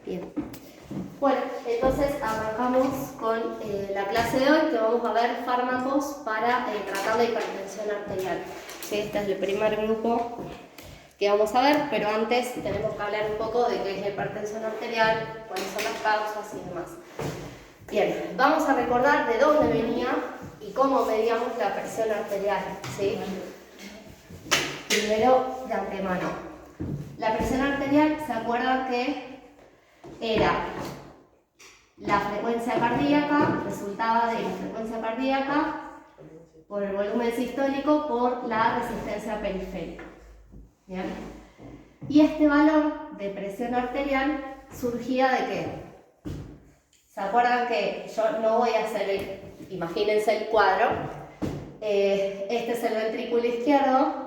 Bien. Bueno, entonces arrancamos con la clase de hoy, que vamos a ver fármacos para tratar la hipertensión arterial. ¿Sí? Este es el primer grupo que vamos a ver, pero antes tenemos que hablar un poco de qué es la hipertensión arterial, cuáles son las causas y demás. Bien, vamos a recordar de dónde venía y cómo medíamos la presión arterial, ¿sí? Primero, de antemano. La presión arterial, ¿se acuerdan que era la frecuencia cardíaca, resultaba de la frecuencia cardíaca por el volumen sistólico por la resistencia periférica? ¿Bien? Y este valor de presión arterial surgía de qué? ¿Se acuerdan que yo no voy a hacer imagínense el cuadro? Este es el ventrículo izquierdo.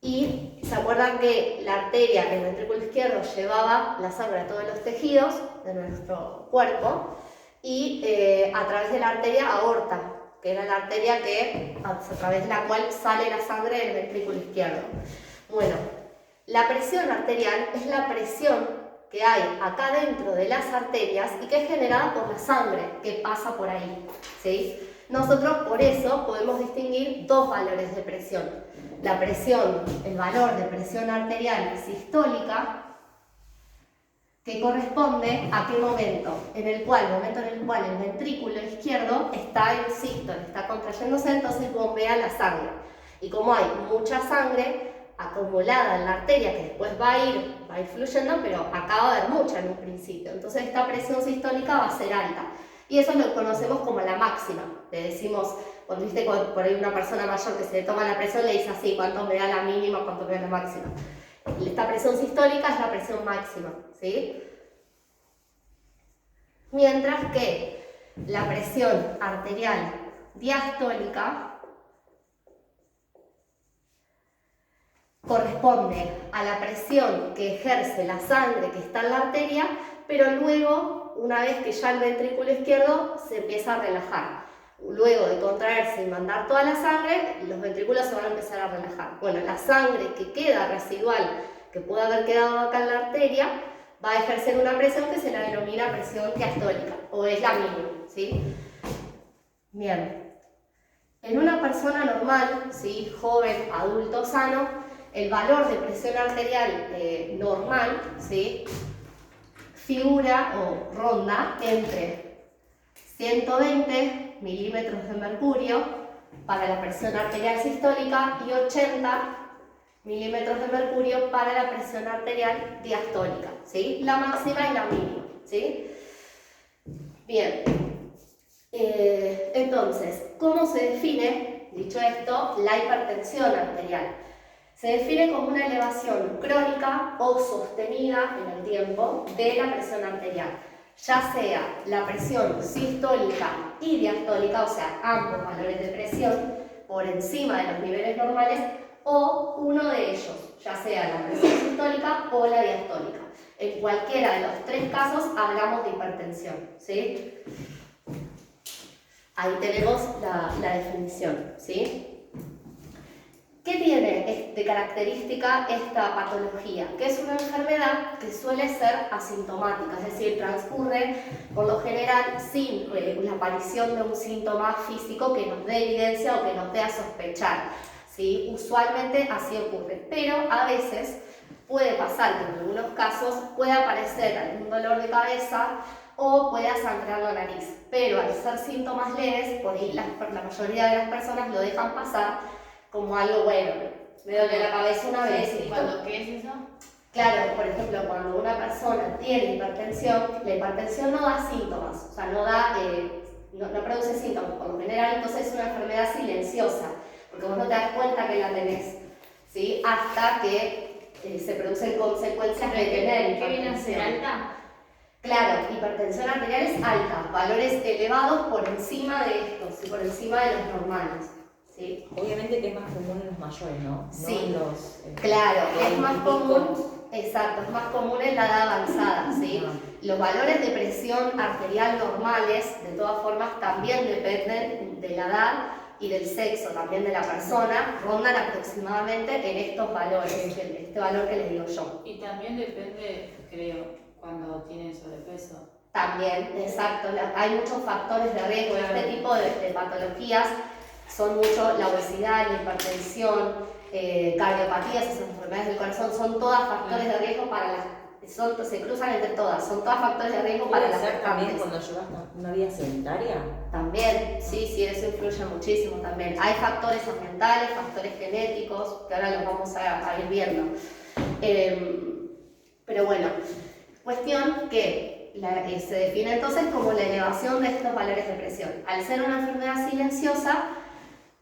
Y se acuerdan que la arteria, el ventrículo izquierdo, llevaba la sangre a todos los tejidos de nuestro cuerpo y a través de la arteria aorta, que era la arteria a través de la cual sale la sangre del ventrículo izquierdo. Bueno, la presión arterial es la presión que hay acá dentro de las arterias y que es generada por la sangre que pasa por ahí, ¿sí? Nosotros por eso podemos distinguir dos valores de presión. La presión, el valor de presión arterial sistólica, que corresponde a qué momento, momento en el cual el ventrículo izquierdo está en sístole, está contrayéndose, entonces bombea la sangre. Y como hay mucha sangre acumulada en la arteria, que después va a ir fluyendo, pero acá va a haber mucha en un principio, entonces esta presión sistólica va a ser alta. Y eso lo conocemos como la máxima. Le decimos, cuando viste por ahí una persona mayor que se le toma la presión, le dice así, ¿cuánto me da la mínima, cuánto me da la máxima? Esta presión sistólica es la presión máxima, ¿sí? Mientras que la presión arterial diastólica corresponde a la presión que ejerce la sangre que está en la arteria, pero luego, una vez que ya el ventrículo izquierdo se empieza a relajar. Luego de contraerse y mandar toda la sangre, los ventrículos se van a empezar a relajar. Bueno, la sangre que queda residual, que puede haber quedado acá en la arteria, va a ejercer una presión que se la denomina presión diastólica, o es la mínima, ¿sí? Bien. En una persona normal, ¿sí? Joven, adulto, sano, el valor de presión arterial normal, ¿sí? Figura o ronda entre 120 milímetros de mercurio para la presión arterial sistólica y 80 milímetros de mercurio para la presión arterial diastólica, ¿sí? La máxima y la mínima, ¿sí? Bien, entonces, ¿cómo se define, dicho esto, la hipertensión arterial? Se define como una elevación crónica o sostenida en el tiempo de la presión arterial, ya sea la presión sistólica y diastólica, o sea, ambos valores de presión por encima de los niveles normales, o uno de ellos, ya sea la presión sistólica o la diastólica. En cualquiera de los tres casos hablamos de hipertensión, ¿sí? Ahí tenemos la definición, ¿sí? ¿Qué tiene de característica esta patología? Que es una enfermedad que suele ser asintomática, es decir, transcurre por lo general sin la aparición de un síntoma físico que nos dé evidencia o que nos dé a sospechar, ¿sí? Usualmente así ocurre, pero a veces puede pasar que en algunos casos puede aparecer algún dolor de cabeza o pueda sangrar la nariz, pero al ser síntomas leves, por ahí la mayoría de las personas lo dejan pasar como algo bueno. Me duele la cabeza una vez y ¿Qué es eso? Claro, por ejemplo, cuando una persona tiene hipertensión, la hipertensión no da síntomas, o sea, no produce síntomas por lo general, entonces es una enfermedad silenciosa, porque vos no te das cuenta que la tenés, ¿sí? Hasta que se producen consecuencias de tener hipertensión. ¿Qué viene a ser alta? Claro, hipertensión arterial es alta, valores elevados por encima de estos y por encima de los normales. ¿Sí? Obviamente que es más común en los mayores, ¿no? Sí, no los, claro, es más común, exacto, es más común en la edad avanzada, ¿sí? Los valores de presión arterial normales, de todas formas, también dependen de la edad, y del sexo también de la persona rondan aproximadamente en estos valores, este valor que les digo yo. Y también depende, creo, cuando tienen sobrepeso. También, exacto, hay muchos factores de riesgo. Claro. Este tipo de patologías son mucho la obesidad, la hipertensión, cardiopatías, esas enfermedades del corazón, son todas factores de riesgo para las... se cruzan entre todas, son todas factores de riesgo para las ¿Puede ser también gestantes. cuando llevas una vida sedentaria? También, sí, eso influye muchísimo también. Hay factores ambientales, factores genéticos, que ahora los vamos a ir viendo. Pero bueno, cuestión que se define entonces como la elevación de estos valores de presión. Al ser una enfermedad silenciosa,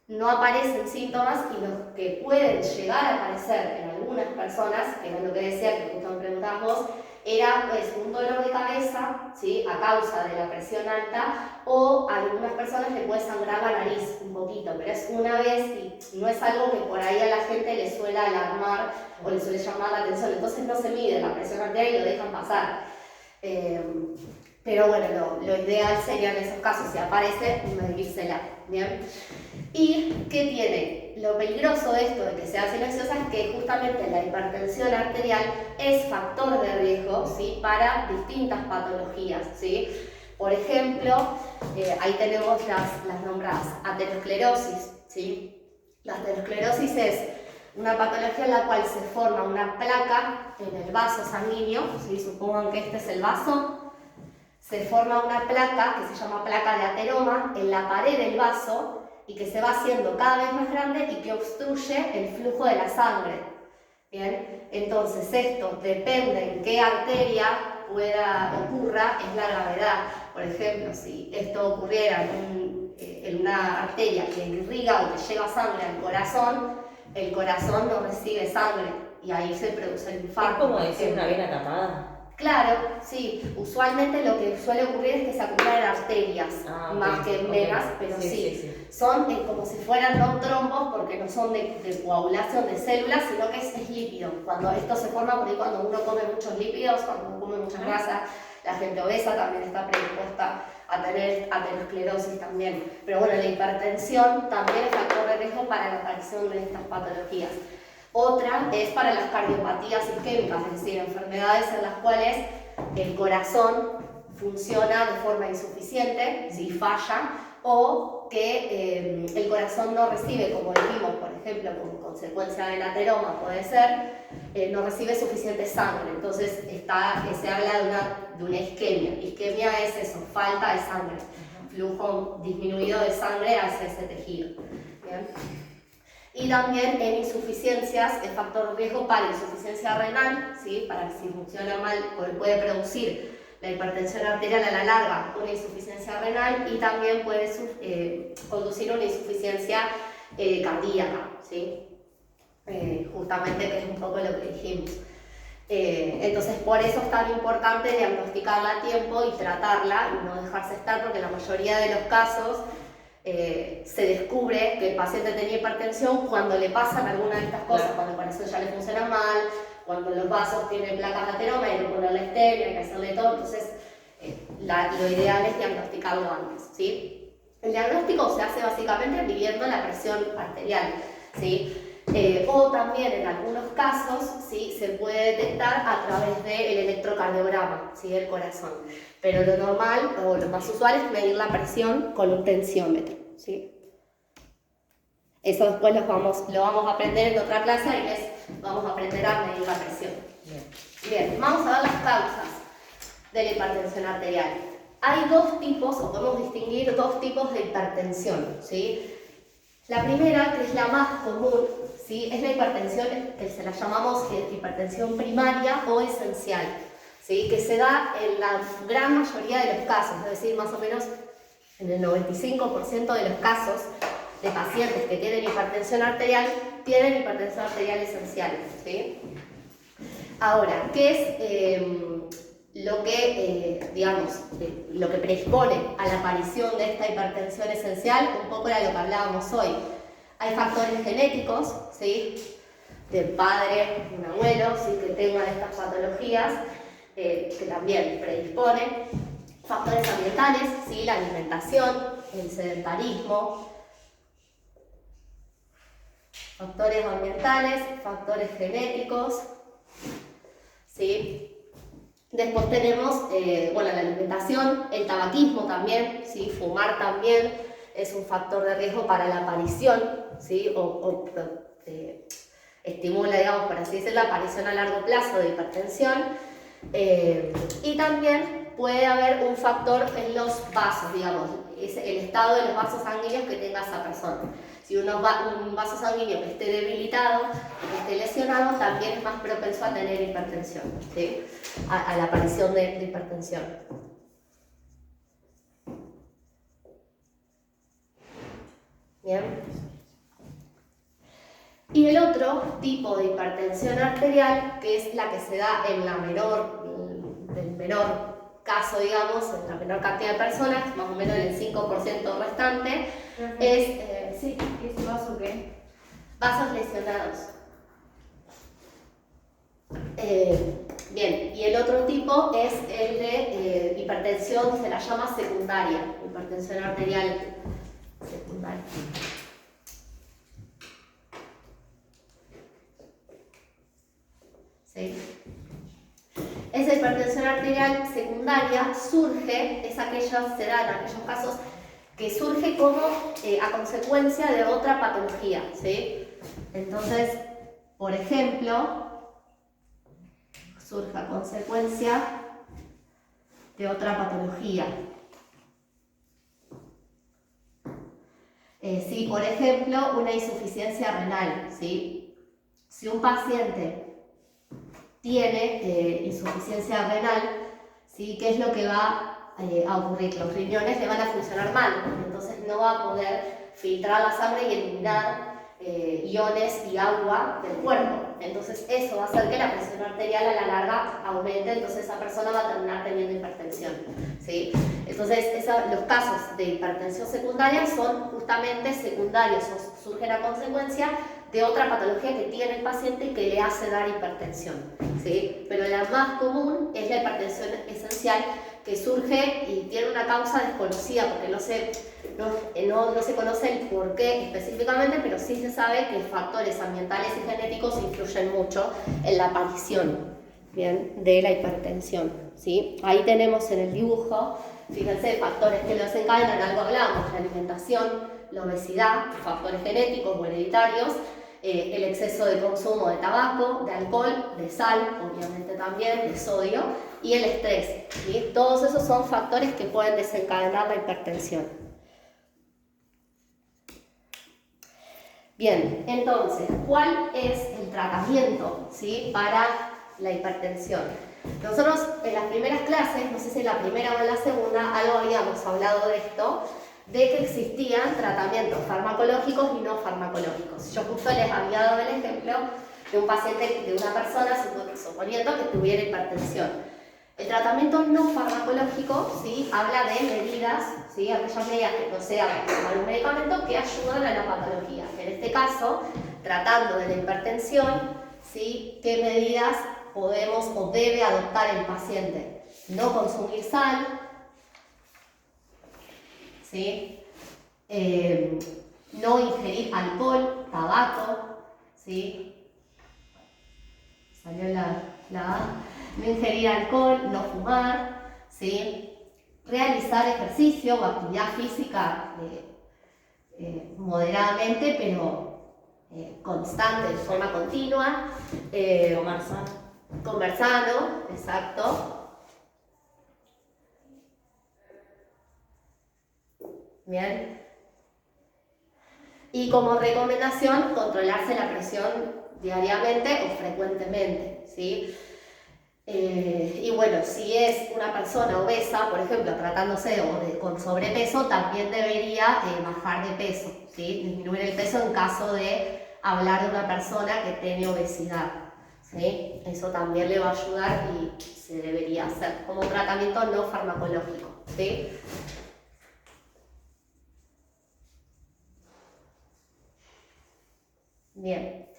no aparecen síntomas y los que pueden llegar a aparecer en algunas personas, que es lo que decía, que justo me preguntabas vos, era un dolor de cabeza, ¿sí? A causa de la presión alta, o a algunas personas le puede sangrar la nariz un poquito, pero es una vez y no es algo que por ahí a la gente le suele alarmar o le suele llamar la atención, entonces no se mide la presión arterial y lo dejan pasar. Pero bueno, lo ideal sería en esos casos, si aparece, medírsela, ¿bien? ¿Y qué tiene? Lo peligroso de esto, de que sea silenciosa, es que justamente la hipertensión arterial es factor de riesgo, ¿sí? Para distintas patologías, ¿sí? Por ejemplo, ahí tenemos las nombradas aterosclerosis, ¿sí? La aterosclerosis es una patología en la cual se forma una placa en el vaso sanguíneo, ¿sí? Supongan que este es el vaso. Se forma una placa que se llama placa de ateroma en la pared del vaso y que se va haciendo cada vez más grande y que obstruye el flujo de la sangre. ¿Bien? Entonces esto depende en qué arteria ocurra, es la gravedad. Por ejemplo, si esto ocurriera en una arteria que irriga o que lleva sangre al corazón, el corazón no recibe sangre y ahí se produce el infarto. ¿Es como decir una vena tapada? Claro, sí. Usualmente lo que suele ocurrir es que se acumulan arterias, más que en venas, pero sí. Son como si fueran no trombos porque no son de coagulación de células, sino que es lípido. Cuando esto se forma por ahí cuando uno come muchos lípidos, cuando uno come mucha grasa, la gente obesa también está predispuesta a tener aterosclerosis también. Pero bueno, la hipertensión también es factor de riesgo para la aparición de estas patologías. Otra es para las cardiopatías isquémicas, es decir, enfermedades en las cuales el corazón funciona de forma insuficiente, ¿sí? Falla, o que el corazón no recibe, como dijimos, por ejemplo, como consecuencia del ateroma puede ser, no recibe suficiente sangre. Entonces se habla de una isquemia. Isquemia es eso, falta de sangre, flujo disminuido de sangre hacia ese tejido. ¿Bien? Y también en insuficiencias, el factor de riesgo para insuficiencia renal, ¿sí? Para que si funciona mal puede producir la hipertensión arterial a la larga, una insuficiencia renal, y también puede conducir a una insuficiencia cardíaca, ¿sí? Justamente que es un poco lo que dijimos. Entonces por eso es tan importante diagnosticarla a tiempo y tratarla y no dejarse estar, porque en la mayoría de los casos se descubre que el paciente tenía hipertensión cuando le pasan alguna de estas cosas, cuando el corazón ya le funciona mal, cuando los vasos tienen placas de ateroma, hay que ponerle stevia, hay que hacerle todo. Entonces lo ideal es diagnosticarlo antes, ¿sí? El diagnóstico se hace básicamente midiendo la presión arterial, ¿sí? O también en algunos casos, ¿sí? Se puede detectar a través del electrocardiograma, ¿sí? Del corazón. Pero lo normal o lo más usual es medir la presión con un tensiómetro, ¿sí? Eso después lo vamos a aprender en otra clase y vamos a aprender a medir la presión. Bien, vamos a ver las causas de la hipertensión arterial. Hay dos tipos, o podemos distinguir dos tipos de hipertensión, ¿sí? La primera, que es la más común, ¿sí? Es la hipertensión que se la llamamos hipertensión primaria o esencial, ¿sí? Que se da en la gran mayoría de los casos, es decir, más o menos en el 95% de los casos de pacientes que tienen hipertensión arterial, tienen hipertensión arterial esencial, ¿sí? Ahora, ¿qué es lo que predispone a la aparición de esta hipertensión esencial? Un poco era lo que hablábamos hoy. Hay factores genéticos, ¿sí? Del padre, un abuelo, ¿sí? Que tengan estas patologías, que también predisponen. Factores ambientales, ¿sí? La alimentación, el sedentarismo, Factores ambientales, factores genéticos, ¿sí? Después tenemos, bueno, la alimentación, el tabaquismo también, ¿sí? Fumar también es un factor de riesgo para la aparición, ¿sí? Estimula, digamos, por así decirlo, la aparición a largo plazo de hipertensión. Y también puede haber un factor en los vasos, digamos, es el estado de los vasos sanguíneos que tenga esa persona. Si un vaso sanguíneo que esté debilitado, que esté lesionado, también es más propenso a tener hipertensión, ¿sí? A la aparición de hipertensión. Bien. Y el otro tipo de hipertensión arterial, que es la que se da en la menor caso, digamos, en la menor cantidad de personas, más o menos el 5% restante, es, sí, ¿Qué es vaso qué? vasos lesionados. Bien, y el otro tipo es el de hipertensión, se la llama secundaria, hipertensión arterial secundaria. ¿Sí? Esa hipertensión arterial secundaria surge, se da en aquellos casos que surge como a consecuencia de otra patología, ¿sí? Entonces, por ejemplo, surge a consecuencia de otra patología. Si, por ejemplo, una insuficiencia renal, ¿sí? Si un paciente tiene insuficiencia renal, ¿sí? ¿Qué es lo que va a ocurrir? Los riñones le van a funcionar mal, entonces no va a poder filtrar la sangre y eliminar iones y agua del cuerpo. Entonces eso va a hacer que la presión arterial a la larga aumente, entonces esa persona va a terminar teniendo hipertensión, ¿sí? Entonces los casos de hipertensión secundaria son justamente secundarios, o surgen a consecuencia de otra patología que tiene el paciente y que le hace dar hipertensión, ¿sí? Pero la más común es la hipertensión esencial, que surge y tiene una causa desconocida, porque no se conoce el por qué específicamente, pero sí se sabe que factores ambientales y genéticos influyen mucho en la aparición, ¿bien?, de la hipertensión, ¿sí? Ahí tenemos en el dibujo, fíjense, factores que lo desencadenan, algo hablamos, la alimentación, la obesidad, factores genéticos o hereditarios, el exceso de consumo de tabaco, de alcohol, de sal, obviamente también, de sodio, y el estrés, ¿sí? Todos esos son factores que pueden desencadenar la hipertensión. Bien, entonces, ¿cuál es el tratamiento, ¿sí?, para la hipertensión? Nosotros en las primeras clases, no sé si en la primera o en la segunda, algo habíamos hablado de esto, de que existían tratamientos farmacológicos y no farmacológicos. Yo justo les había dado el ejemplo de un paciente, de una persona, suponiendo que tuviera hipertensión. El tratamiento no farmacológico, ¿sí?, habla de medidas, ¿sí?, aquellas medidas que no sean tomar un medicamento que ayudan a la patología. En este caso, tratando de la hipertensión, ¿sí?, ¿qué medidas podemos o debe adoptar el paciente? No consumir sal, ¿sí? No ingerir alcohol, tabaco, ¿sí? Salió la A. No ingerir alcohol, no fumar, ¿sí? Realizar ejercicio o actividad física moderadamente, pero constante, de forma continua. Comer sano. Comer sano, exacto. Bien. Y como recomendación, controlarse la presión diariamente o frecuentemente, ¿sí? Y bueno, si es una persona obesa, por ejemplo, tratándose con sobrepeso, también debería bajar de peso, ¿sí? Disminuir el peso en caso de hablar de una persona que tiene obesidad, ¿sí? Eso también le va a ayudar y se debería hacer como tratamiento no farmacológico, ¿sí? Bien.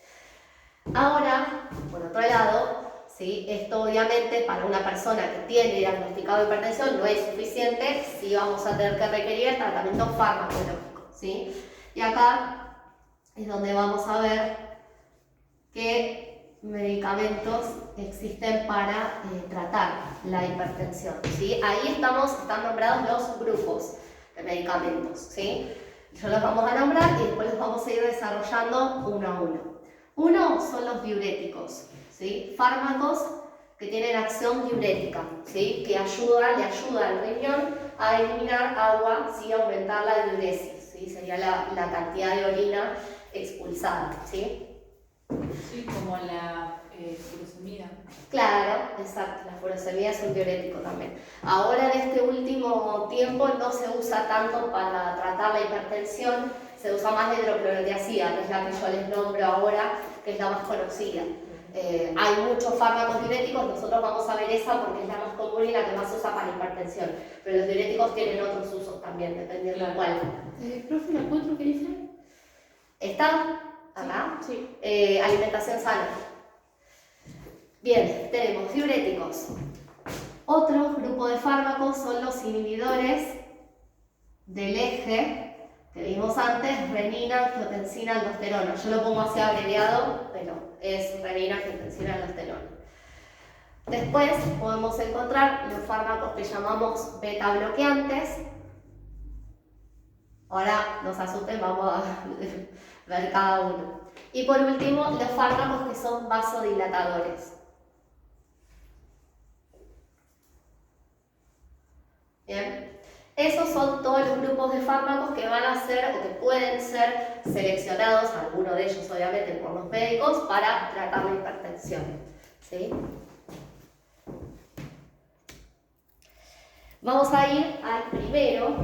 Ahora, por otro lado, ¿sí?, esto obviamente para una persona que tiene diagnosticado hipertensión no es suficiente, sí vamos a tener que requerir el tratamiento farmacológico, ¿sí? Y acá es donde vamos a ver qué medicamentos existen para tratar la hipertensión, ¿sí? Ahí están nombrados los grupos de medicamentos, ¿sí? Yo los vamos a nombrar y después los vamos a ir desarrollando uno a uno. Uno son los diuréticos, ¿sí? Fármacos que tienen acción diurética, ¿sí? Que le ayuda al riñón a eliminar agua, ¿sí? Aumentar la diuresis, ¿sí? Sería la cantidad de orina expulsada, ¿sí? Sí, como la furosemida. Claro, exacto, la furosemida es un diurético también. Ahora en este último tiempo no se usa tanto para tratar la hipertensión, se usa más la hidroclorotiazida, que es la que yo les nombro ahora, que es la más conocida. Hay muchos fármacos diuréticos, nosotros vamos a ver esa porque es la más común y la que más se usa para la hipertensión, pero los diuréticos tienen otros usos también, dependiendo de cuál. Profe, ¿la 4 qué dice? ¿Está acá? Sí. Alimentación sana. Bien, tenemos diuréticos. Otro grupo de fármacos son los inhibidores del eje que vimos antes, renina, angiotensina, aldosterona. Yo lo pongo así abreviado, pero es renina, angiotensina, aldosterona. Después podemos encontrar los fármacos que llamamos beta bloqueantes. Ahora no se asusten, vamos a ver cada uno. Y por último, los fármacos que son vasodilatadores. Bien. Esos son todos los grupos de fármacos que van a ser o que pueden ser seleccionados, algunos de ellos obviamente por los médicos, para tratar la hipertensión, ¿sí? Vamos a ir al primero,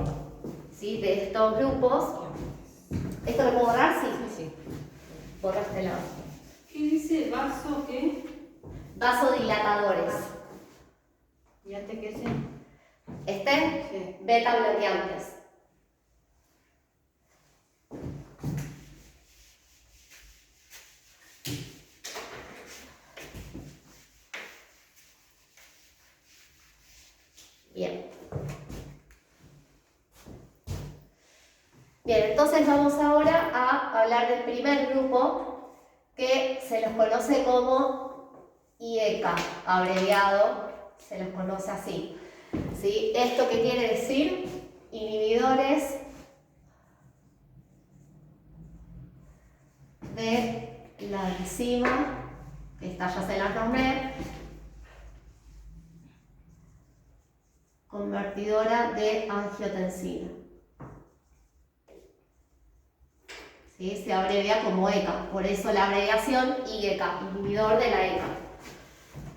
¿sí? De estos grupos. ¿Esto lo puedo borrar? Sí. Sí. Borra este lado. ¿Qué dice vaso qué? Vasodilatadores. ¿Y antes qué dice? Este, Sí. beta bloqueantes. Bien. Bien, entonces vamos ahora a hablar del primer grupo que se los conoce como IECA, abreviado, se los conoce así. ¿Sí? ¿Esto qué quiere decir? Inhibidores de la enzima, que esta ya se la nombré, convertidora de angiotensina. ¿Sí? Se abrevia como ECA, por eso la abreviación IECA, inhibidor de la ECA.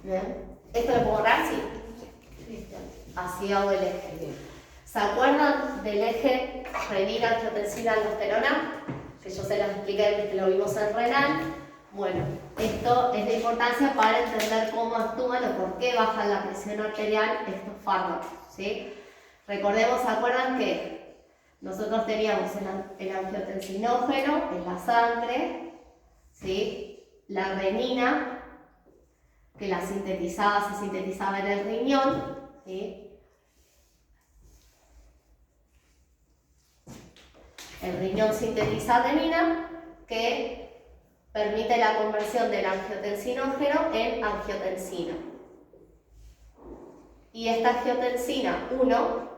¿Bien? ¿Esto lo puedo borrar? Sí. Así hago el eje. ¿Se acuerdan del eje renina, angiotensina, aldosterona? Que yo se los expliqué, que lo vimos en renal. Bueno, esto es de importancia para entender cómo actúan o por qué bajan la presión arterial estos fármacos, ¿sí? Recordemos, ¿se acuerdan que nosotros teníamos el angiotensinógeno en la sangre, ¿sí? La renina, que se sintetizaba en el riñón, ¿sí? El riñón sintetiza renina, que permite la conversión del angiotensinógeno en angiotensina. Y esta angiotensina 1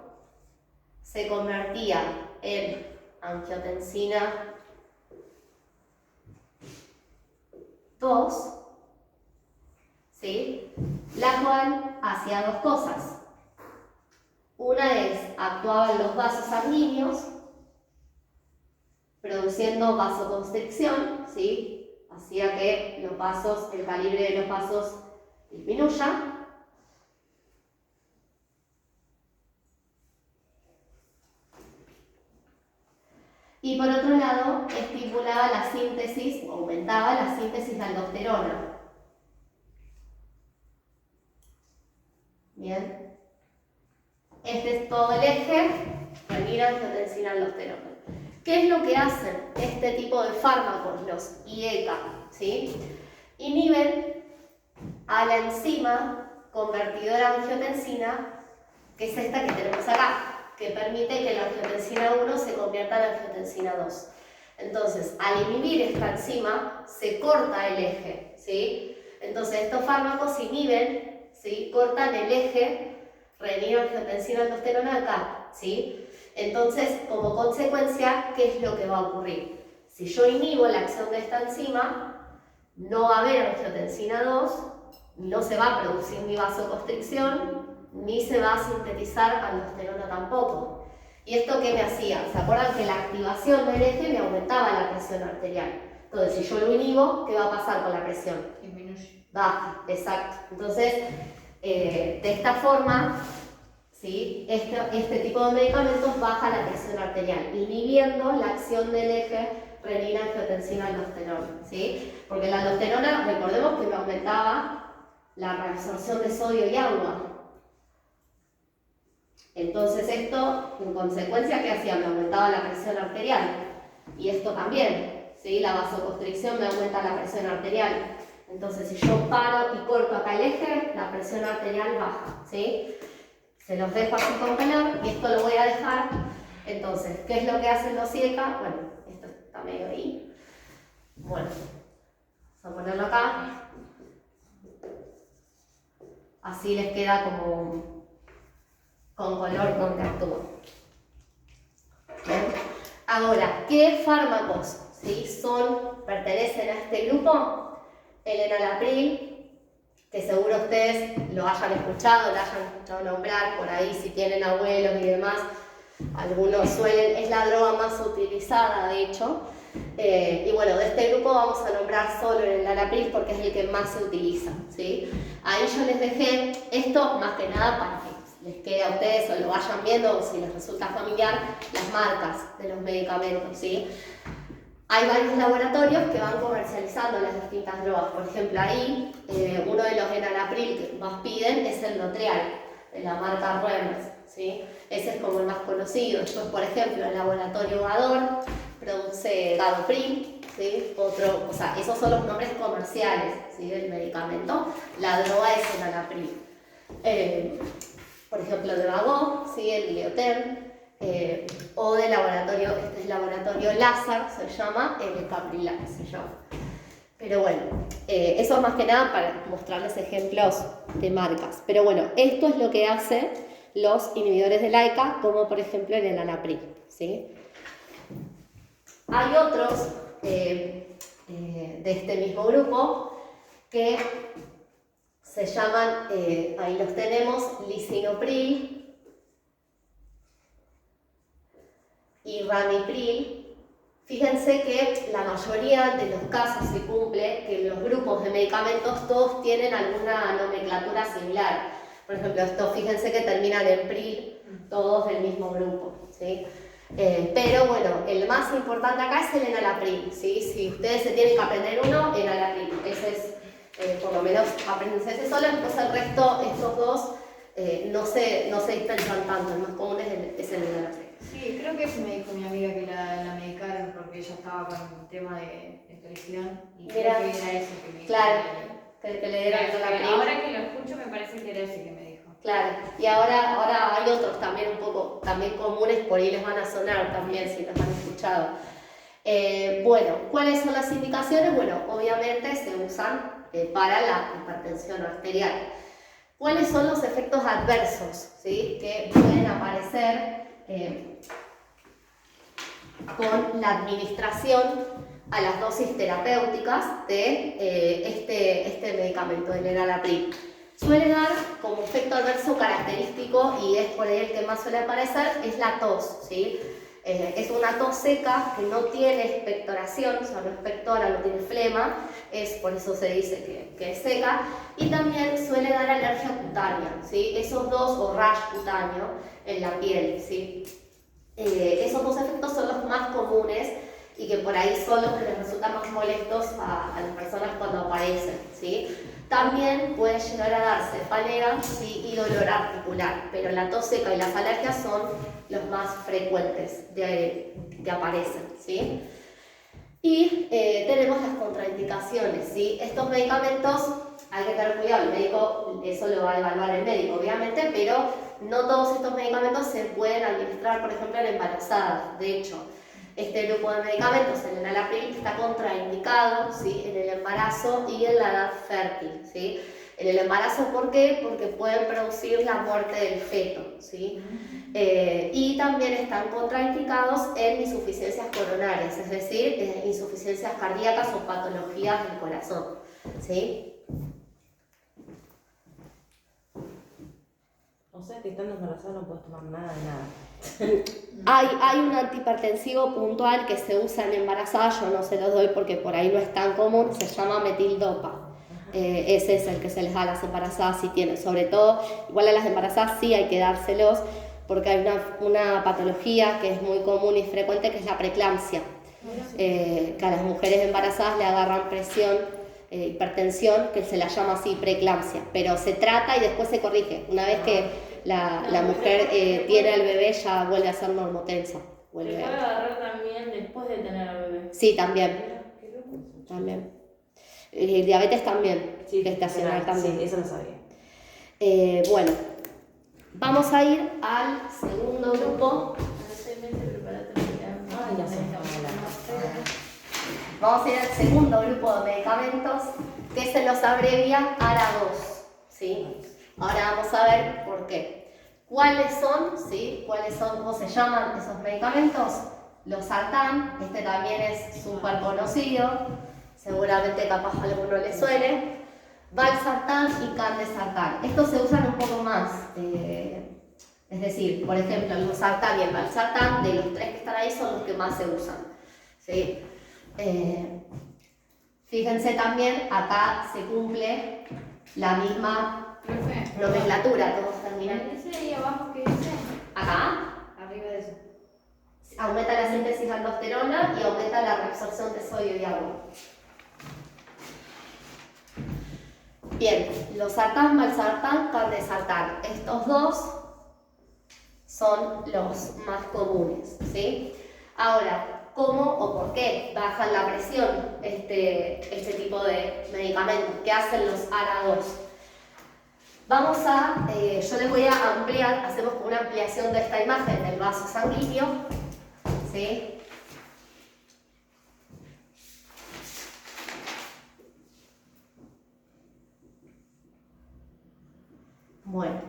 se convertía en angiotensina 2, ¿sí? La cual hacía dos cosas. Una es, actuaba en los vasos sanguíneos, produciendo vasoconstricción, ¿sí? Hacía que los vasos, el calibre de los vasos disminuya. Y por otro lado, estimulaba la síntesis, aumentaba la síntesis de aldosterona. Bien. Este es todo el eje, renina, angiotensina, aldosterona. ¿Qué es lo que hacen este tipo de fármacos, los IECA? ¿Sí? Inhiben a la enzima convertidora de angiotensina, que es esta que tenemos acá, que permite que la angiotensina 1 se convierta en angiotensina 2. Entonces, al inhibir esta enzima, se corta el eje, ¿sí? Entonces, estos fármacos inhiben, ¿sí? Cortan el eje renina-angiotensina-aldosterona acá, ¿sí? Entonces, como consecuencia, ¿qué es lo que va a ocurrir? Si yo inhibo la acción de esta enzima, no va a haber angiotensina 2, no se va a producir ni vasoconstricción, ni se va a sintetizar aldosterona tampoco. ¿Y esto qué me hacía? ¿Se acuerdan que la activación del eje me aumentaba la presión arterial? Entonces, si yo lo inhibo, ¿qué va a pasar con la presión? Disminuye. Baja, exacto. Entonces, de esta forma, ¿sí? Este tipo de medicamentos baja la presión arterial, inhibiendo la acción del eje renina-angiotensina-aldosterona, ¿sí? Porque la aldosterona, recordemos que me aumentaba la reabsorción de sodio y agua. Entonces esto, en consecuencia, ¿qué hacía? Me aumentaba la presión arterial. Y esto también, ¿sí? La vasoconstricción me aumenta la presión arterial. Entonces, si yo paro y corto acá el eje, la presión arterial baja, ¿sí? Se los dejo así congelar y esto lo voy a dejar. Entonces, ¿qué es lo que hacen los IECA? Bueno, esto está medio ahí. Bueno, vamos a ponerlo acá. Así les queda como con color donde actúa. ¿Bien? Ahora, ¿qué fármacos, ¿sí? pertenecen a este grupo? El enalapril, que seguro ustedes lo hayan escuchado nombrar por ahí si tienen abuelos y demás. Algunos suelen, es la droga más utilizada de hecho. Y bueno, de este grupo vamos a nombrar solo el enalapril porque es el que más se utiliza, ¿sí? Ahí yo les dejé esto más que nada para que les quede a ustedes o lo vayan viendo o si les resulta familiar las marcas de los medicamentos, ¿sí? Hay varios laboratorios que van comercializando las distintas drogas. Por ejemplo, ahí uno de los enalapril que más piden es el Lotrial, de la marca Reimers, ¿sí? Ese es como el más conocido. Después, por ejemplo, el laboratorio Gador produce Gadopril, ¿sí? Esos son los nombres comerciales, ¿sí? Del medicamento. La droga es enalapril. Por ejemplo, de Vago, ¿sí? El Lioten. O de laboratorio, este es laboratorio Lázaro, se llama, el Caprilac se llama. Pero bueno, eso es más que nada para mostrarles ejemplos de marcas. Pero bueno, esto es lo que hacen los inhibidores de LAICA, como por ejemplo el enalapril, ¿sí? Hay otros de este mismo grupo que se llaman, ahí los tenemos, lisinopril y ramipril. Fíjense que la mayoría de los casos se cumple que los grupos de medicamentos todos tienen alguna nomenclatura similar. Por ejemplo, estos fíjense que terminan en pril, todos del mismo grupo, ¿sí? Pero bueno, el más importante acá es el enalapril, ¿sí? Si ustedes se tienen que aprender uno, enalapril. Ese es, por lo menos, aprendense ese solo, después el resto, estos dos, no se dispersan tanto, el más común es el enalapril. Sí, creo que eso me dijo mi amiga que la medicaron porque ella estaba con un tema de presión y creo que era ese que me dijo. Claro, que le dieron enalapril. Ahora que lo escucho me parece que era ese que me dijo. Claro, y ahora hay otros también un poco también comunes, por ahí les van a sonar también si los han escuchado. Bueno, ¿cuáles son las indicaciones? Bueno, obviamente se usan para la hipertensión arterial. ¿Cuáles son los efectos adversos, ¿sí? Que pueden aparecer con la administración a las dosis terapéuticas de este medicamento, el enalapril? Suele dar como efecto adverso característico, y es por ahí el que más suele aparecer, es la tos, ¿sí? Es una tos seca que no tiene expectoración, o sea, no expectora, no tiene flema, por eso se dice que es seca, y también suele dar alergia cutánea, ¿sí? Esos dos, o rash cutáneo en la piel, ¿sí? Esos dos efectos son los más comunes y que por ahí son los que les resultan más molestos a las personas cuando aparecen, ¿sí? También puede llegar a dar cefalea, ¿sí? Y dolor articular, pero la tos seca y las alergias son los más frecuentes que aparecen, ¿sí? Y tenemos las contraindicaciones, ¿sí? Estos medicamentos hay que tener cuidado, el médico, eso lo va a evaluar el médico obviamente, pero no todos estos medicamentos se pueden administrar, por ejemplo, en embarazadas. De hecho, Este grupo de medicamentos, el enalapril, está contraindicado, ¿sí?, en el embarazo y en la edad fértil, ¿sí? En el embarazo, ¿por qué? Porque pueden producir la muerte del feto, ¿sí? Y también están contraindicados en insuficiencias coronarias, es decir, insuficiencias cardíacas o patologías del corazón, ¿sí? O sea que estando embarazada no puedes tomar nada de nada. Hay un antihipertensivo puntual que se usa en embarazadas, yo no se los doy porque por ahí no es tan común, se llama metildopa. Ese es el que se les da a las embarazadas si tienen, sobre todo, igual a las embarazadas sí hay que dárselos porque hay una patología que es muy común y frecuente que es la preeclampsia, que a las mujeres embarazadas le agarran presión, hipertensión, que se la llama así preeclampsia, pero se trata y después se corrige. Una vez que la mujer tiene al bebé ya vuelve a ser normotensa. Se puede agarrar también después de tener al bebé. Sí, también. También. Diabetes también, Sí, gestacional también. Sí, eso lo sabía. Bueno, vamos a ir al segundo grupo. Ay, ya se me está hablando. Vamos a ir al segundo grupo de medicamentos que se los abrevia ARA2, ¿sí? Ahora vamos a ver por qué. ¿Cuáles son, sí? ¿Cómo se llaman esos medicamentos? Losartán, este también es súper conocido. Seguramente capaz a alguno le suene, valsartán y candesartán. Estos se usan un poco más, es decir, por ejemplo, el losartán y el valsartán, de los tres que están ahí, son los que más se usan, ¿sí? Fíjense también, acá se cumple la misma nomenclatura, todos terminan. ¿Ese ahí abajo qué dice? Acá Arriba de eso. aumenta la síntesis de aldosterona y aumenta la reabsorción de sodio y agua. Bien, losartán, valsartán, candesartán. Estos dos son los más comunes, ¿sí? Ahora, ¿cómo o por qué bajan la presión este tipo de medicamentos? ¿Qué hacen los ARA2? Vamos a, yo les voy a ampliar, hacemos como una ampliación de esta imagen del vaso sanguíneo, ¿sí? Bueno,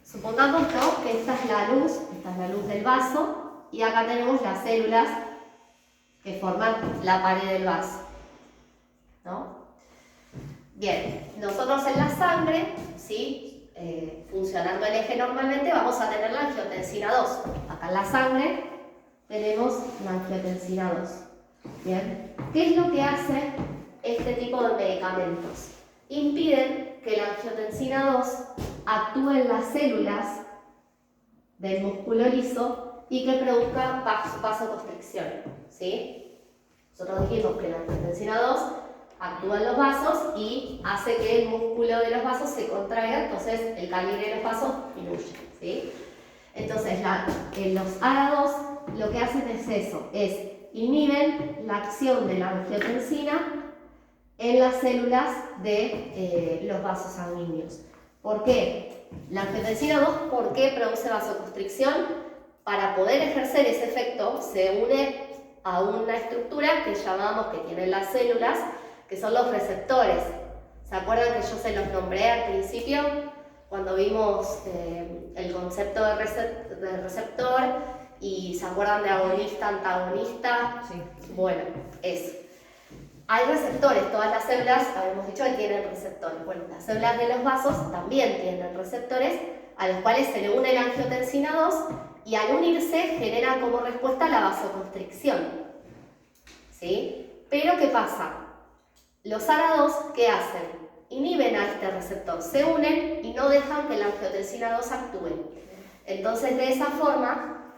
supongamos, ¿no?, que esta es la luz del vaso y acá tenemos las células que forman la pared del vaso, ¿no? Bien, nosotros en la sangre, ¿sí?, funcionando el eje normalmente, vamos a tener la angiotensina 2. Acá en la sangre tenemos la angiotensina 2. Bien, ¿qué es lo que hace este tipo de medicamentos? Impiden que la angiotensina 2 actúe en las células del músculo liso y que produzca vasoconstricción, ¿sí? Nosotros dijimos que la angiotensina 2 actúa en los vasos y hace que el músculo de los vasos se contraiga, entonces el calibre de los vasos disminuye, ¿sí? Entonces los ARA2 lo que hacen es eso, es inhiben la acción de la angiotensina en las células de los vasos sanguíneos. ¿Por qué? La angiotensina 2, ¿por qué produce vasoconstricción? Para poder ejercer ese efecto se une a una estructura que llamamos, que tienen las células, que son los receptores. ¿Se acuerdan que yo se los nombré al principio? Cuando vimos el concepto de receptor y se acuerdan de agonista, antagonista. Sí. Bueno, eso. Hay receptores, todas las células, habíamos dicho que tienen receptores. Bueno, las células de los vasos también tienen receptores a los cuales se le une la angiotensina 2 y al unirse genera como respuesta la vasoconstricción, ¿sí? Pero ¿qué pasa? Los ARA2, ¿qué hacen? Inhiben a este receptor, se unen y no dejan que la angiotensina 2 actúe. Entonces, de esa forma,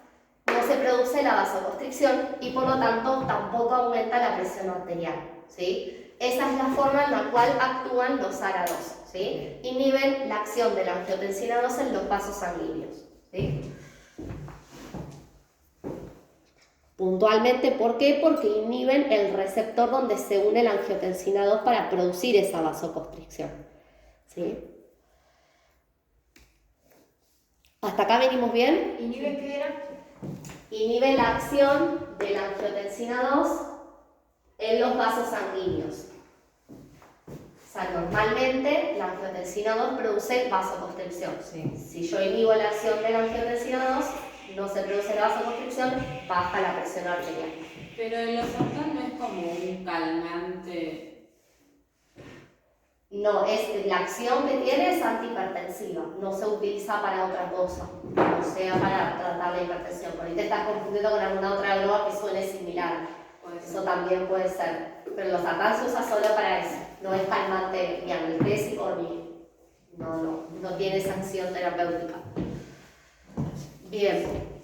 no se produce la vasoconstricción y por lo tanto tampoco aumenta la presión arterial, ¿sí? Esa es la forma en la cual actúan los ARA2, ¿sí? Inhiben la acción de la angiotensina 2 en los vasos sanguíneos, ¿sí? Puntualmente, ¿por qué? Porque inhiben el receptor donde se une la angiotensina 2 para producir esa vasoconstricción, ¿sí? ¿Hasta acá venimos bien? ¿Inhiben qué era? inhibe la acción de la angiotensina 2 en los vasos sanguíneos. O sea, normalmente la angiotensina 2 produce vasoconstricción. Sí. Si yo inhibo la acción de la angiotensina 2, no se produce la vasoconstricción, baja la presión arterial. Pero el losartán no es como un calmante. No, la acción que tiene es antihipertensiva, no se utiliza para otra cosa, no sea para tratar la hipertensión. Por ahí te estás confundiendo con alguna otra droga que suene similar, eso también puede ser. Pero el losartán se usa solo para eso, no es calmante ni analgésico ni. No tiene esa acción terapéutica. Bien,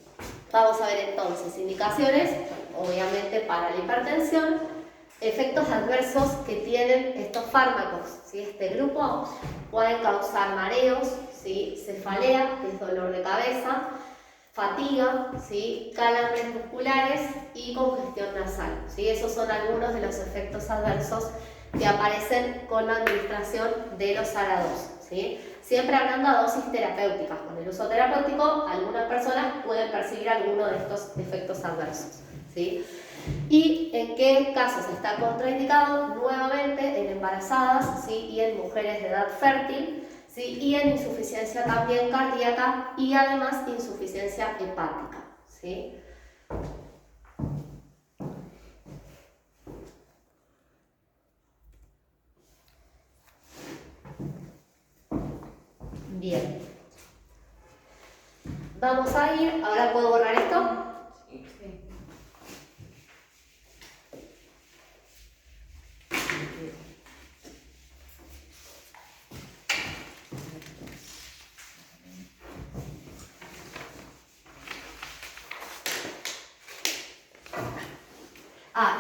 vamos a ver entonces indicaciones, obviamente para la hipertensión. Efectos adversos que tienen estos fármacos, ¿sí? Este grupo pueden causar mareos, ¿sí? Cefalea, que es dolor de cabeza, fatiga, ¿sí? Calambres musculares y congestión nasal, ¿sí? Esos son algunos de los efectos adversos que aparecen con la administración de los ARA2, ¿sí? Siempre hablando a dosis terapéuticas. Con el uso terapéutico, algunas personas pueden percibir alguno de estos efectos adversos, ¿sí? ¿Y en qué casos está contraindicado? Nuevamente en embarazadas, ¿sí? Y en mujeres de edad fértil, ¿sí? Y en insuficiencia también cardíaca y además insuficiencia hepática, ¿sí? Bien. Vamos a ir, ahora puedo borrar esto.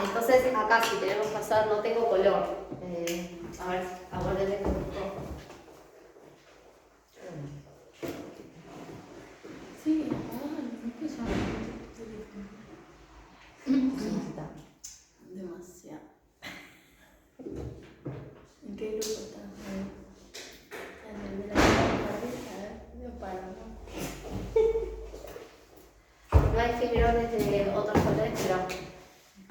Entonces acá si tenemos que hacer, no tengo color. A ver, aguárdenme un poco. Sí, ¿qué ya? Demasiado. ¿En qué grupo estás? En el de la cabeza, no paro, ¿no? No hay fibrones de otros colores, pero